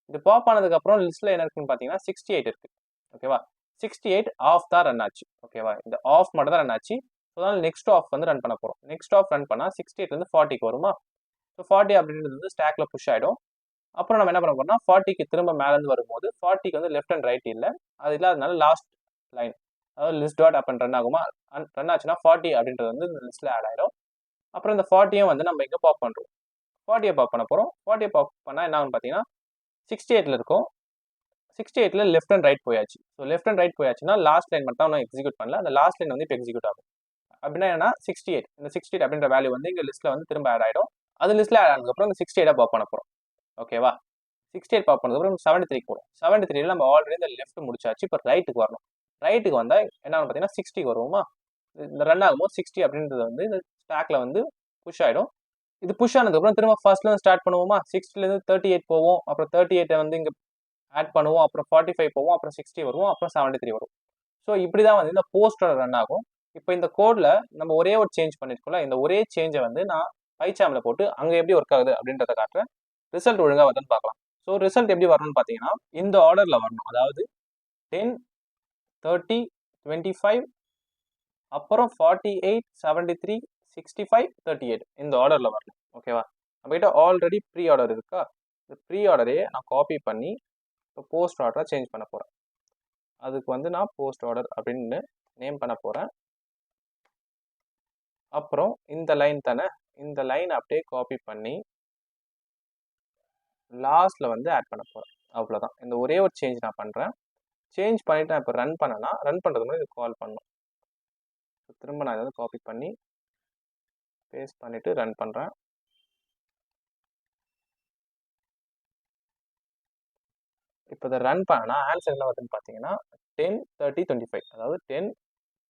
இது பாப் ஆனதுக்கப்புறம் லிஸ்ட்டில் என்ன இருக்குன்னு பார்த்தீங்கன்னா 68 இருக்குது. ஓகேவா? 68 ஆஃப் தான் ரன் ஆச்சு. ஓகேவா? இந்த ஆஃப் மட்டும் தான் ரன் ஆச்சு. ஸோ அதனால நெக்ஸ்ட் ஆஃப் வந்து ரன் பண்ண போகிறோம். நெக்ஸ்ட் ஆஃப் ரன் பண்ணால் 68லேருந்து 40க்கு வருமா. ஸோ 40 அப்படின்றது வந்து ஸ்டாக்ல புஷ் ஆகிடும். அப்புறம் நம்ம என்ன பண்ண போறோம்னா 40க்கு திரும்ப மேலேருந்து வரும்போது 40க்கு வந்து லெஃப்ட் அண்ட் ரைட் இல்லை. அது இல்லாதனால லாஸ்ட் லைன், அதாவது list dot up and run ஆகுமா. ரன் ஆச்சுன்னா 40 அப்படின்றது வந்து இந்த லிஸ்ட்டில் ஆட் ஆகிடும். அப்புறம் இந்த 40யும் வந்து நம்ம இங்கே பாப் பண்ணுறோம். 40 பாப் பண்ண போகிறோம். 40 பாப் பண்ணால் என்ன ஆகும்னு பார்த்தீங்கன்னா 68ல் இருக்கும். 68ல் லெஃப்ட் அண்ட் ரைட் போயாச்சு. ஸோ லெஃப்ட் அண்ட் ரைட் போயாச்சுன்னா லாஸ்ட் லைன் மட்டும் தான் எக்ஸிக்யூட் பண்ணல. அந்த லாஸ்ட் லைன் வந்து இப்போ எக்ஸிக்யூட் ஆகும். அப்படின்னா என்ன 68, இந்த 68 அப்படின்ற வேல்யூ வந்து இங்கே லிஸ்ட்டில் வந்து திரும்ப ஆட் ஆகிடும். அது லிஸ்ட்டில் ஆட் ஆனதுக்கப்புறம் இந்த 68 பாப் பண்ண போகிறோம். ஓகேவா? 68 பாப் பண்ணதுக்கப்புறம் 73க்கு போகிறோம். 73ல நம்ம ஆல்ரெடி இந்த லெஃப்ட் முடிச்சாச்சு. இப்போ ரைட்டுக்கு வரணும். ரைட்டுக்கு வந்தால் என்னன்னு பார்த்தீங்கன்னா 60க்கு வருவோமா. இந்த ரன் ஆகும்போது 60 அப்படின்றது வந்து இந்த ஸ்டாக்ல வந்து புஷ் ஆகிடும். இது புஷ் ஆனதுக்கப்புறம் திரும்ப ஃபர்ஸ்ட்லேருந்து ஸ்டார்ட் பண்ணுவோமா. 60லேருந்து 38 போவோம். அப்புறம் 38 வந்து இங்கே ஆட் பண்ணுவோம். அப்புறம் 45 போவோம். அப்புறம் 60 வருவோம். அப்புறம் 73 வரும். ஸோ இப்படி தான் வந்து இந்த போஸ்டோட ரன் ஆகும். இப்போ இந்த கோடில் நம்ம ஒரே ஒரு சேஞ்ச் பண்ணியிருக்கோம்ல, இந்த ஒரே சேஞ்சை வந்து நான் பைச்சாமில் போட்டு அங்கே எப்படி ஒர்க் ஆகுது அப்படின்றத காட்டுறேன். ரிசல்ட் ஒழுங்காக வருதுன்னு பார்க்கலாம். ஸோ ரிசல்ட் எப்படி வரணும்னு பார்த்தீங்கன்னா இந்த ஆர்டரில் வரணும். அதாவது 10 30 25 அப்புறம் 48 73 65 38 இந்த ஆர்டரில் வரணும். ஓகேவா? நம்மகிட்ட ஆல்ரெடி ப்ரீ ஆர்டர் இருக்கா. இந்த ப்ரீ ஆர்டரே நான் காப்பி பண்ணி இப்போ போஸ்ட் ஆர்டராக சேஞ்ச் பண்ண போகிறேன். அதுக்கு வந்து நான் போஸ்ட் ஆர்டர் அப்படின்னு நேம் பண்ண போகிறேன். அப்புறம் இந்த லைன் தானே, இந்த லைன் அப்படியே காப்பி பண்ணி லாஸ்ட்ல வந்து ஆட் பண்ண போகிறேன். அவ்வளோதான். இந்த ஒரே ஒரு சேஞ்ச் நான் பண்ணுறேன். சேஞ்ச் பண்ணிவிட்டு நான் இப்போ ரன் பண்ணேன்னா ரன் பண்ணுறது மாதிரி இது கால் பண்ணணும். திரும்ப நான் இதை வந்து காப்பி பண்ணி பேஸ்ட் பண்ணிவிட்டு ரன் பண்ணுறேன். இப்போ இதை ரன் பண்ணனா ஆன்சர் என்ன வருதுன்னு பார்த்தீங்கன்னா 10 30 25, அதாவது 10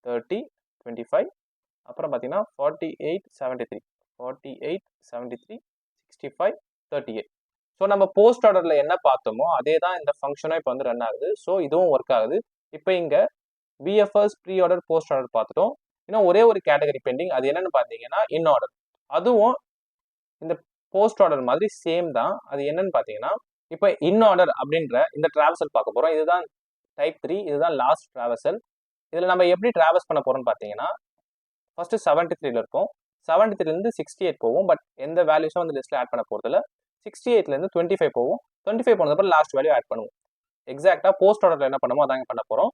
30 25 அப்புறம் பார்த்தீங்கன்னா 48 73 48 73 65 38. ஸோ நம்ம போஸ்ட் ஆர்டரில் என்ன பார்த்தோமோ அதே தான் இந்த ஃபங்க்ஷனும் இப்போ வந்து ரன் ஆகுது. ஸோ இதுவும் ஒர்க் ஆகுது. இப்போ இங்கே BFS pre order post order பார்த்துட்டோம். இன்னும் ஒரே ஒரு கேட்டகரி பெண்டிங், அது என்னன்னு பார்த்தீங்கன்னா இன் ஆர்டர். அதுவும் இந்த போஸ்ட் ஆர்டர் மாதிரி சேம் தான். அது என்னன்னு பார்த்தீங்கன்னா, இப்போ இன் ஆர்டர் அப்படின்ற இந்த டிராவர்சல் பார்க்க போறோம். இதுதான் டைப் 3, இதுதான் லாஸ்ட் டிராவர்சல். இதில் நம்ம எப்படி டிராவர்ஸ் பண்ண போறோம்னு பார்த்தீங்கன்னா, ஃபர்ஸ்ட் 73ல இருக்கும். 73லேருந்து 68 போகும். பட் எந்த வேல்யூஸும் வந்து லிஸ்ட்டில் ஆட் பண்ண போகிறதில்ல. 68லேருந்து 25 போகும். 25 போனதுக்கப்புறம் லாஸ்ட் வேல்யூ ஆட் பண்ணுவோம். எக்ஸாக்டாக போஸ்ட் ஆர்டரில் என்ன பண்ணுமோ அதாங்க பண்ண போகிறோம்.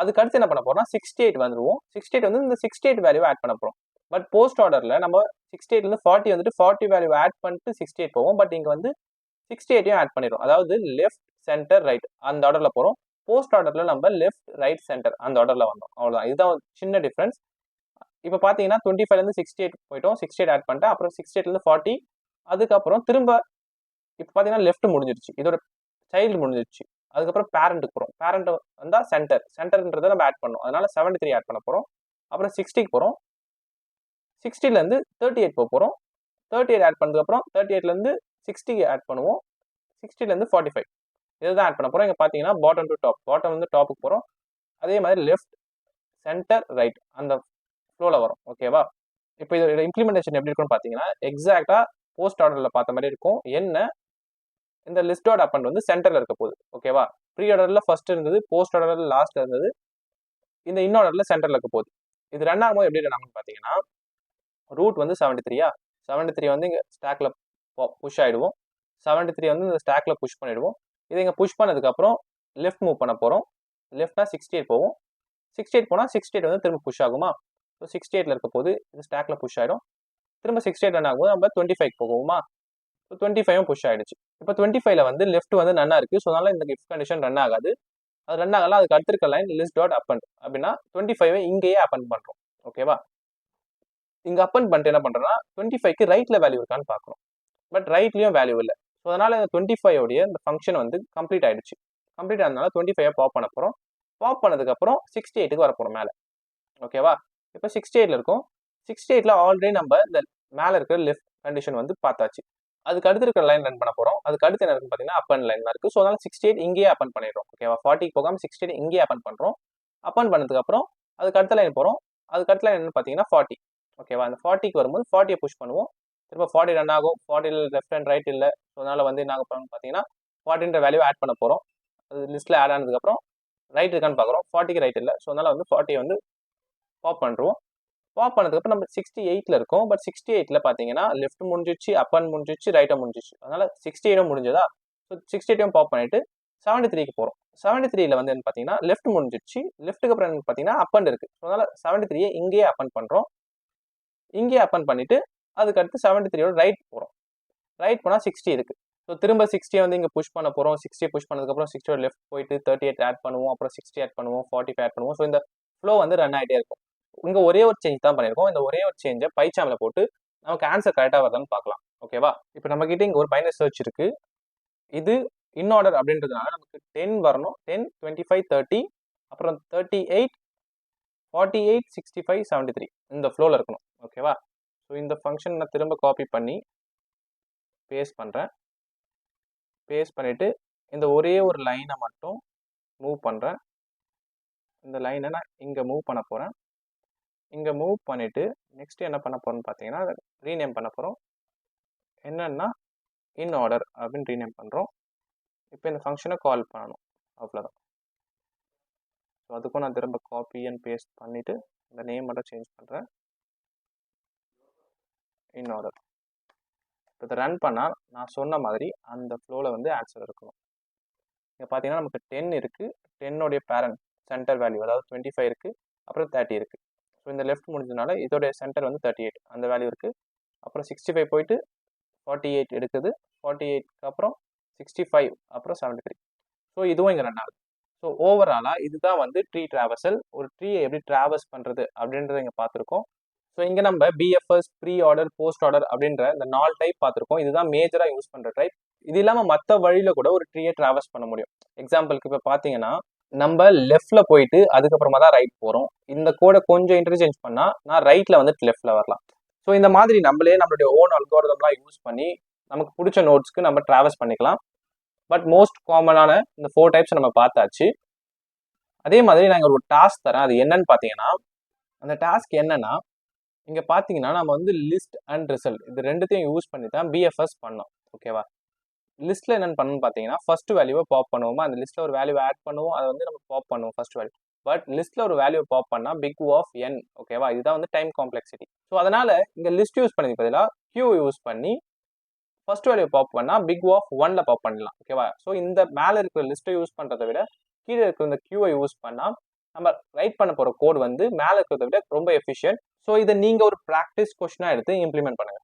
அதுக்கு அடுத்து என்ன பண்ண போறோம்னா 68 வந்துருவோம். 68 வந்து இந்த 68 வேல்யூ ஆட் பண்ண போறோம். பட் போஸ்ட் ஆர்டர்ல நம்ம 68ல 40 வந்துட்டு 40 வேல்யூ ஆட் பண்ணிட்டு 68 போவோம். பட் இங்க வந்து 68யும் ஆட் பண்ணிடும். அதாவது லெஃப்ட் சென்டர் ரைட் அந்த ஆர்டர்ல போறோம். போஸ்ட் ஆர்டர்ல நம்ம லெஃப்ட் ரைட் சென்டர் அந்த ஆர்டர்ல வந்தோம். அவ்வளவுதான். இதுதான் சின்ன டிஃபரன்ஸ். இப்போ பாத்தீங்கன்னா 25ல இருந்து 68 போயிட்டோம். 68 ஆட் பண்ணிட்டேன். அப்புறம் 68ல இருந்து 40. அதுக்கப்புறம் திரும்ப இப்போ பாத்தீங்கன்னா லெஃப்ட் முடிஞ்சிருச்சு. இதோட சைல்டு முடிஞ்சிருச்சு. அதுக்கப்புறம் பேரண்ட்டுக்கு போகிறோம். பேரண்ட் வந்தால் சென்டர்ன்றதை நம்ம ஆட் பண்ணோம். அதனால 73 ஆட் பண்ண போகிறோம். அப்புறம் 60க்கு போகிறோம். 60லேருந்து 38 போக போகிறோம். 38 ஆட் பண்ணதுக்கப்புறம் 38லேருந்து 60 ஆட் பண்ணுவோம். 60லேருந்து 45 இதுதான் ஆட் பண்ண போகிறோம். இங்கே பார்த்தீங்கன்னா பாட்டம் டு டாப், பாட்டம் வந்து டாப்புக்கு போகிறோம். அதே மாதிரி லெஃப்ட் சென்டர் ரைட் அந்த ஃப்ளோவில் வரும். ஓகேவா? இப்போ இதோட இம்ப்ளிமெண்டேஷன் எப்படி இருக்குன்னு பார்த்தீங்கன்னா எக்ஸாக்டாக போஸ்ட் ஆர்டரில் பார்த்த மாதிரி இருக்கும். என்ன இந்த லிஸ்ட் டாட் அப்பண்ட் வந்து சென்டர்ல இருக்க போகுது. ஓகேவா? ப்ரீ ஆர்டர்ல ஃபர்ஸ்ட் இருந்தது, போஸ்ட் ஆர்டர்ல லாஸ்ட் இருந்தது, இந்த இன் ஆர்டர்ல சென்டர்ல இருக்க போகுது. இது ரன் ஆகும்போது எப்படி ரன் ஆகும்னு பார்த்தீங்கன்னா ரூட் வந்து 73 73 வந்து இங்கே ஸ்டாக்ல புஷ் ஆயிடுவோம். 73 வந்து இந்த ஸ்டாக்ல புஷ் பண்ணிடுவோம். இதை இங்கே புஷ் பண்ணதுக்கப்புறம் லெஃப்ட் மூவ் பண்ண போகிறோம். லெஃப்ட்னா 68 போவோம். 68 போனால் 68 வந்து திரும்ப புஷ் ஆகுமா? ஸோ 68ல இருக்க போது இது ஸ்டாக்ல புஷ் ஆயிடும். திரும்ப 68 ரன் ஆகும்போது நம்ம 25 போகுமா? ஸோ 25ம் புஷ் ஆயிடுச்சு. இப்போ 25ல வந்து லெஃப்ட் வந்து நன்னா இருக்கு. ஸோ அதனால இந்த இஃப் கண்டிஷன் ரன் ஆகாது. அது ரன் ஆகலாம். அதுக்கு அடுத்த இருக்க லைன் லிஸ்ட் டாட் அப்பண்ட் அப்படின்னா 25 இங்கேயே அப்பண்ட் பண்றோம். ஓகேவா? இங்க அப்பண்ட் பண்ணிட்டு என்ன பண்றோம்னா 25க்கு ரைட்ல வேல்யூ இருக்கான்னு பார்க்கணும். பட் ரைட்லயும் வேல்யூ இல்லை. ஸோ அதனால இந்த 25 உடைய இந்த ஃபங்க்ஷன் வந்து கம்ப்ளீட் ஆயிடுச்சு. கம்ப்ளீட் ஆனதுனால 25 பாப் பண்ண போறோம். பாப் பண்ணதுக்கு அப்புறம் 68க்கு வர போறோம் மேல. ஓகேவா? இப்போ 68ல இருக்கும். 68ல ஆல்ரெடி நம்ம இந்த மேல இருக்கிற லெஃப்ட் கண்டிஷன் வந்து பார்த்தாச்சு. அதுக்கு அடுத்து இருக்கிற லைன் ரன் பண்ண போறோம். அதுக்கு அடுத்து என்ன இருக்குன்னு பார்த்தீங்கன்னா அப்பன் லைன் இருக்கு. ஸோ அதனால 68 இங்கேயே அப்பன் பண்ணிடுறோம். ஓகேவா? 40க்கு போகாம 68 இங்கேயே அப்பன் பண்றோம். அப்பன் பண்ணதுக்கு அப்புறம் அதுக்கு அடுத்த லைன் போறோம். அதுக்கு அடுத்த லைன் என்னன்னு பார்த்தீங்கன்னா 40. ஓகேவா? அந்த 40க்கு வரும்போது 40யை புஷ் பண்ணுவோம். திரும்ப 40 ரன் ஆகும். 40ல லெஃப்ட் அண்ட் ரைட் இல்லை. ஸோ அதனால வந்து என்ன ஆகும் பார்த்தீங்கன்னா 40ன்ற வேல்யூ ஆட் பண்ண போறோம். அது லிஸ்ட்ல ஆட் ஆனதுக்கு அப்புறம் ரைட் இருக்கான்னு பார்க்குறோம். 40க்கு ரைட் இல்லை. ஸோ அதனால வந்து 40 வந்து பாப் பண்ணுறோம். பாப் பண்ணதுக்கப்புறம் நம்ம 68ல இருக்கும். பட் 68ல பார்த்தீங்கன்னா லெஃப்ட் முடிஞ்சிச்சு, அப்பன் முடிஞ்சிச்சு, ரைட்டை முடிஞ்சிச்சு. அதனால 68 முடிஞ்சதா? ஸோ 68 பாப் பண்ணிட்டு 73க்கு போகிறோம். 73ல வந்து என்ன பார்த்தீங்கன்னா லெஃப்ட் முடிஞ்சிச்சு. லெஃப்ட்டுக்கு அப்புறம் என்ன பார்த்தீங்கன்னா அப்பன் இருக்கு. அதனால 73 இங்கேயே அப்பன் பண்ணுறோம். இங்கேயே அப்பன் பண்ணிட்டு அதுக்கு அடுத்து 73யோட ரைட் போகிறோம். ரைட் போனால் 60 இருக்கு. ஸோ திரும்ப 60 வந்து இங்கே புஷ் பண்ண போகிறோம். 60 புஷ் பண்ணதுக்கப்புறம் 60யோட லெஃப்ட் போயிட்டு 38 ஆட் பண்ணுவோம். அப்புறம் 60 ஆட் பண்ணுவோம். 45 ஆட் பண்ணுவோம். ஸோ இந்த ஃப்ளோ வந்து ரன் ஆகிட்டே இருக்கும். இங்க ஒரே ஒரு சேஞ்ச் தான் பண்ணியிருக்கோம். இந்த ஒரே ஒரு சேஞ்சை பைச்சாமில் போட்டு நமக்கு ஆன்சர் கரெக்டாக வருதான்னு பார்க்கலாம். ஓகேவா? இப்போ நம்ம கிட்ட இங்கே ஒரு பைனரி சர்ச் இருக்கு. இது இன் ஆர்டர் அப்படின்றதுனால நமக்கு 10 வரணும். 10, 25, 30, அப்புறம் 38, 48, 65, 73 இந்த ஃப்ளோவில் இருக்கணும். ஓகேவா? ஸோ இந்த ஃபங்க்ஷன் நான் திரும்ப காப்பி பண்ணி பேஸ்ட் பண்ணுறேன். பேஸ்ட் பண்ணிட்டு இந்த ஒரே ஒரு லைனை மட்டும் மூவ் பண்ணுறேன். இந்த லைனை நான் இங்கே மூவ் பண்ண போகிறேன். இங்கே மூவ் பண்ணிவிட்டு நெக்ஸ்ட் என்ன பண்ண போகிறோம்னு பார்த்தீங்கன்னா ரீநேம் பண்ண போகிறோம். என்னன்னா இன் ஆர்டர் அப்படின்னு ரீநேம் பண்ணுறோம். இப்போ இந்த ஃபங்க்ஷனை கால் பண்ணணும். அவ்வளோதான். ஸோ அதுக்கும் நான் திரும்ப காப்பி அண்ட் பேஸ்ட் பண்ணிவிட்டு இந்த நேம் மட்டும் சேஞ்ச் பண்ணுறேன். In order. இப்போ இதை ரன் பண்ணால் நான் சொன்ன மாதிரி அந்த ஃப்ளோவில் வந்து ஆன்சர் இருக்கணும். இங்கே பார்த்தீங்கன்னா நமக்கு 10 இருக்குது. 10உடைய பேரண்ட் சென்டர் வேல்யூ அதாவது 25 இருக்குது. அப்புறம் 30 இருக்குது. ஸோ இந்த லெஃப்ட் முடிஞ்சதுனால இதோடைய சென்டர் வந்து 38 அந்த வேல்யூ இருக்குது. அப்புறம் 65 போயிட்டு 48 எடுக்குது. 48க்கு அப்புறம் 65 அப்புறம் 73. ஸோ இதுவும் இங்கே ரன் ஆகுது. ஸோ ஓவராலாக இதுதான் வந்து ட்ரீ டிராவர்சல். ஒரு ட்ரீயை எப்படி டிராவர்ஸ் பண்ணுறது அப்படின்றத இங்கே பார்த்துருக்கோம். ஸோ இங்கே நம்ம BFS, pre order, post order அப்படின்ற இந்த 4 டைப் பார்த்துருக்கோம். இதுதான் மேஜராக யூஸ் பண்ணுற டைப். இது இல்லாமல் மற்ற வழியில் கூட ஒரு ட்ரீயை டிராவர்ஸ் பண்ண முடியும். எக்ஸாம்பிளுக்கு இப்போ பார்த்தீங்கன்னா நம்ம லெஃப்ட்ல போயிட்டு அதுக்கப்புறமா தான் ரைட் போகிறோம். இந்த கோடை கொஞ்சம் இன்டர்சேஞ்ச் பண்ணால் நான் ரைட்டில் வந்துட்டு லெஃப்டில் வரலாம். ஸோ இந்த மாதிரி நம்மளே நம்மளுடைய ஓன் அல்காரிதம்லாம் யூஸ் பண்ணி நமக்கு பிடிச்ச நோட்ஸ்க்கு நம்ம டிராவர்ஸ் பண்ணிக்கலாம். பட் மோஸ்ட் காமனான இந்த 4 டைப்ஸ் நம்ம பார்த்தாச்சு. அதே மாதிரி நாங்கள் ஒரு டாஸ்க் தரேன். அது என்னன்னு பார்த்தீங்கன்னா அந்த டாஸ்க் என்னன்னா, இங்க பாத்தீங்கன்னா நம்ம வந்து லிஸ்ட் அண்ட் ரிசல்ட் இது ரெண்டுத்தையும் யூஸ் பண்ணி தான் பிஎஃப்எஸ் பண்ணோம். ஓகேவா? லிஸ்ட்ல என்னன்னு பண்ணணும்னு பாத்தீங்கன்னா, ஃபர்ஸ்ட் வேல்யூவை பாப் பண்ணுவோமா, அந்த லிஸ்ட்ல ஒரு வேல்யூ ஆட் பண்ணுவோம், அதை வந்து நம்ம பாப் பண்ணுவோம் ஃபர்ஸ்ட் வேல்யூ. பட் லிஸ்ட்ல ஒரு வேல்யூ பாப் பண்ணா பிக் O ஆஃப் n. ஓகேவா? இதுதான் வந்து டைம் காம்ப்ளெக்சிட்டி. ஸோ அதனால இங்க லிஸ்ட் யூஸ் பண்ணி பதிலாக கியூ யூஸ் பண்ணி ஃபர்ஸ்ட் வேல்யூ பாப் பண்ணா பிக் O ஆஃப் 1ல பாப் பண்ணலாம். ஓகேவா? ஸோ இந்த மேல இருக்கிற லிஸ்ட்டை யூஸ் பண்றதை விட கீழே இருக்கிற இந்த கியூவை யூஸ் பண்ணா நம்ம ரைட் பண்ண போற கோட் வந்து மேல இருக்கிறத விட ரொம்ப எஃபிஷியன்ட். ஸோ இதை நீங்க ஒரு ப்ராக்டிஸ் கொஸ்டினா எடுத்து இம்ப்ளிமெண்ட் பண்ணுங்க.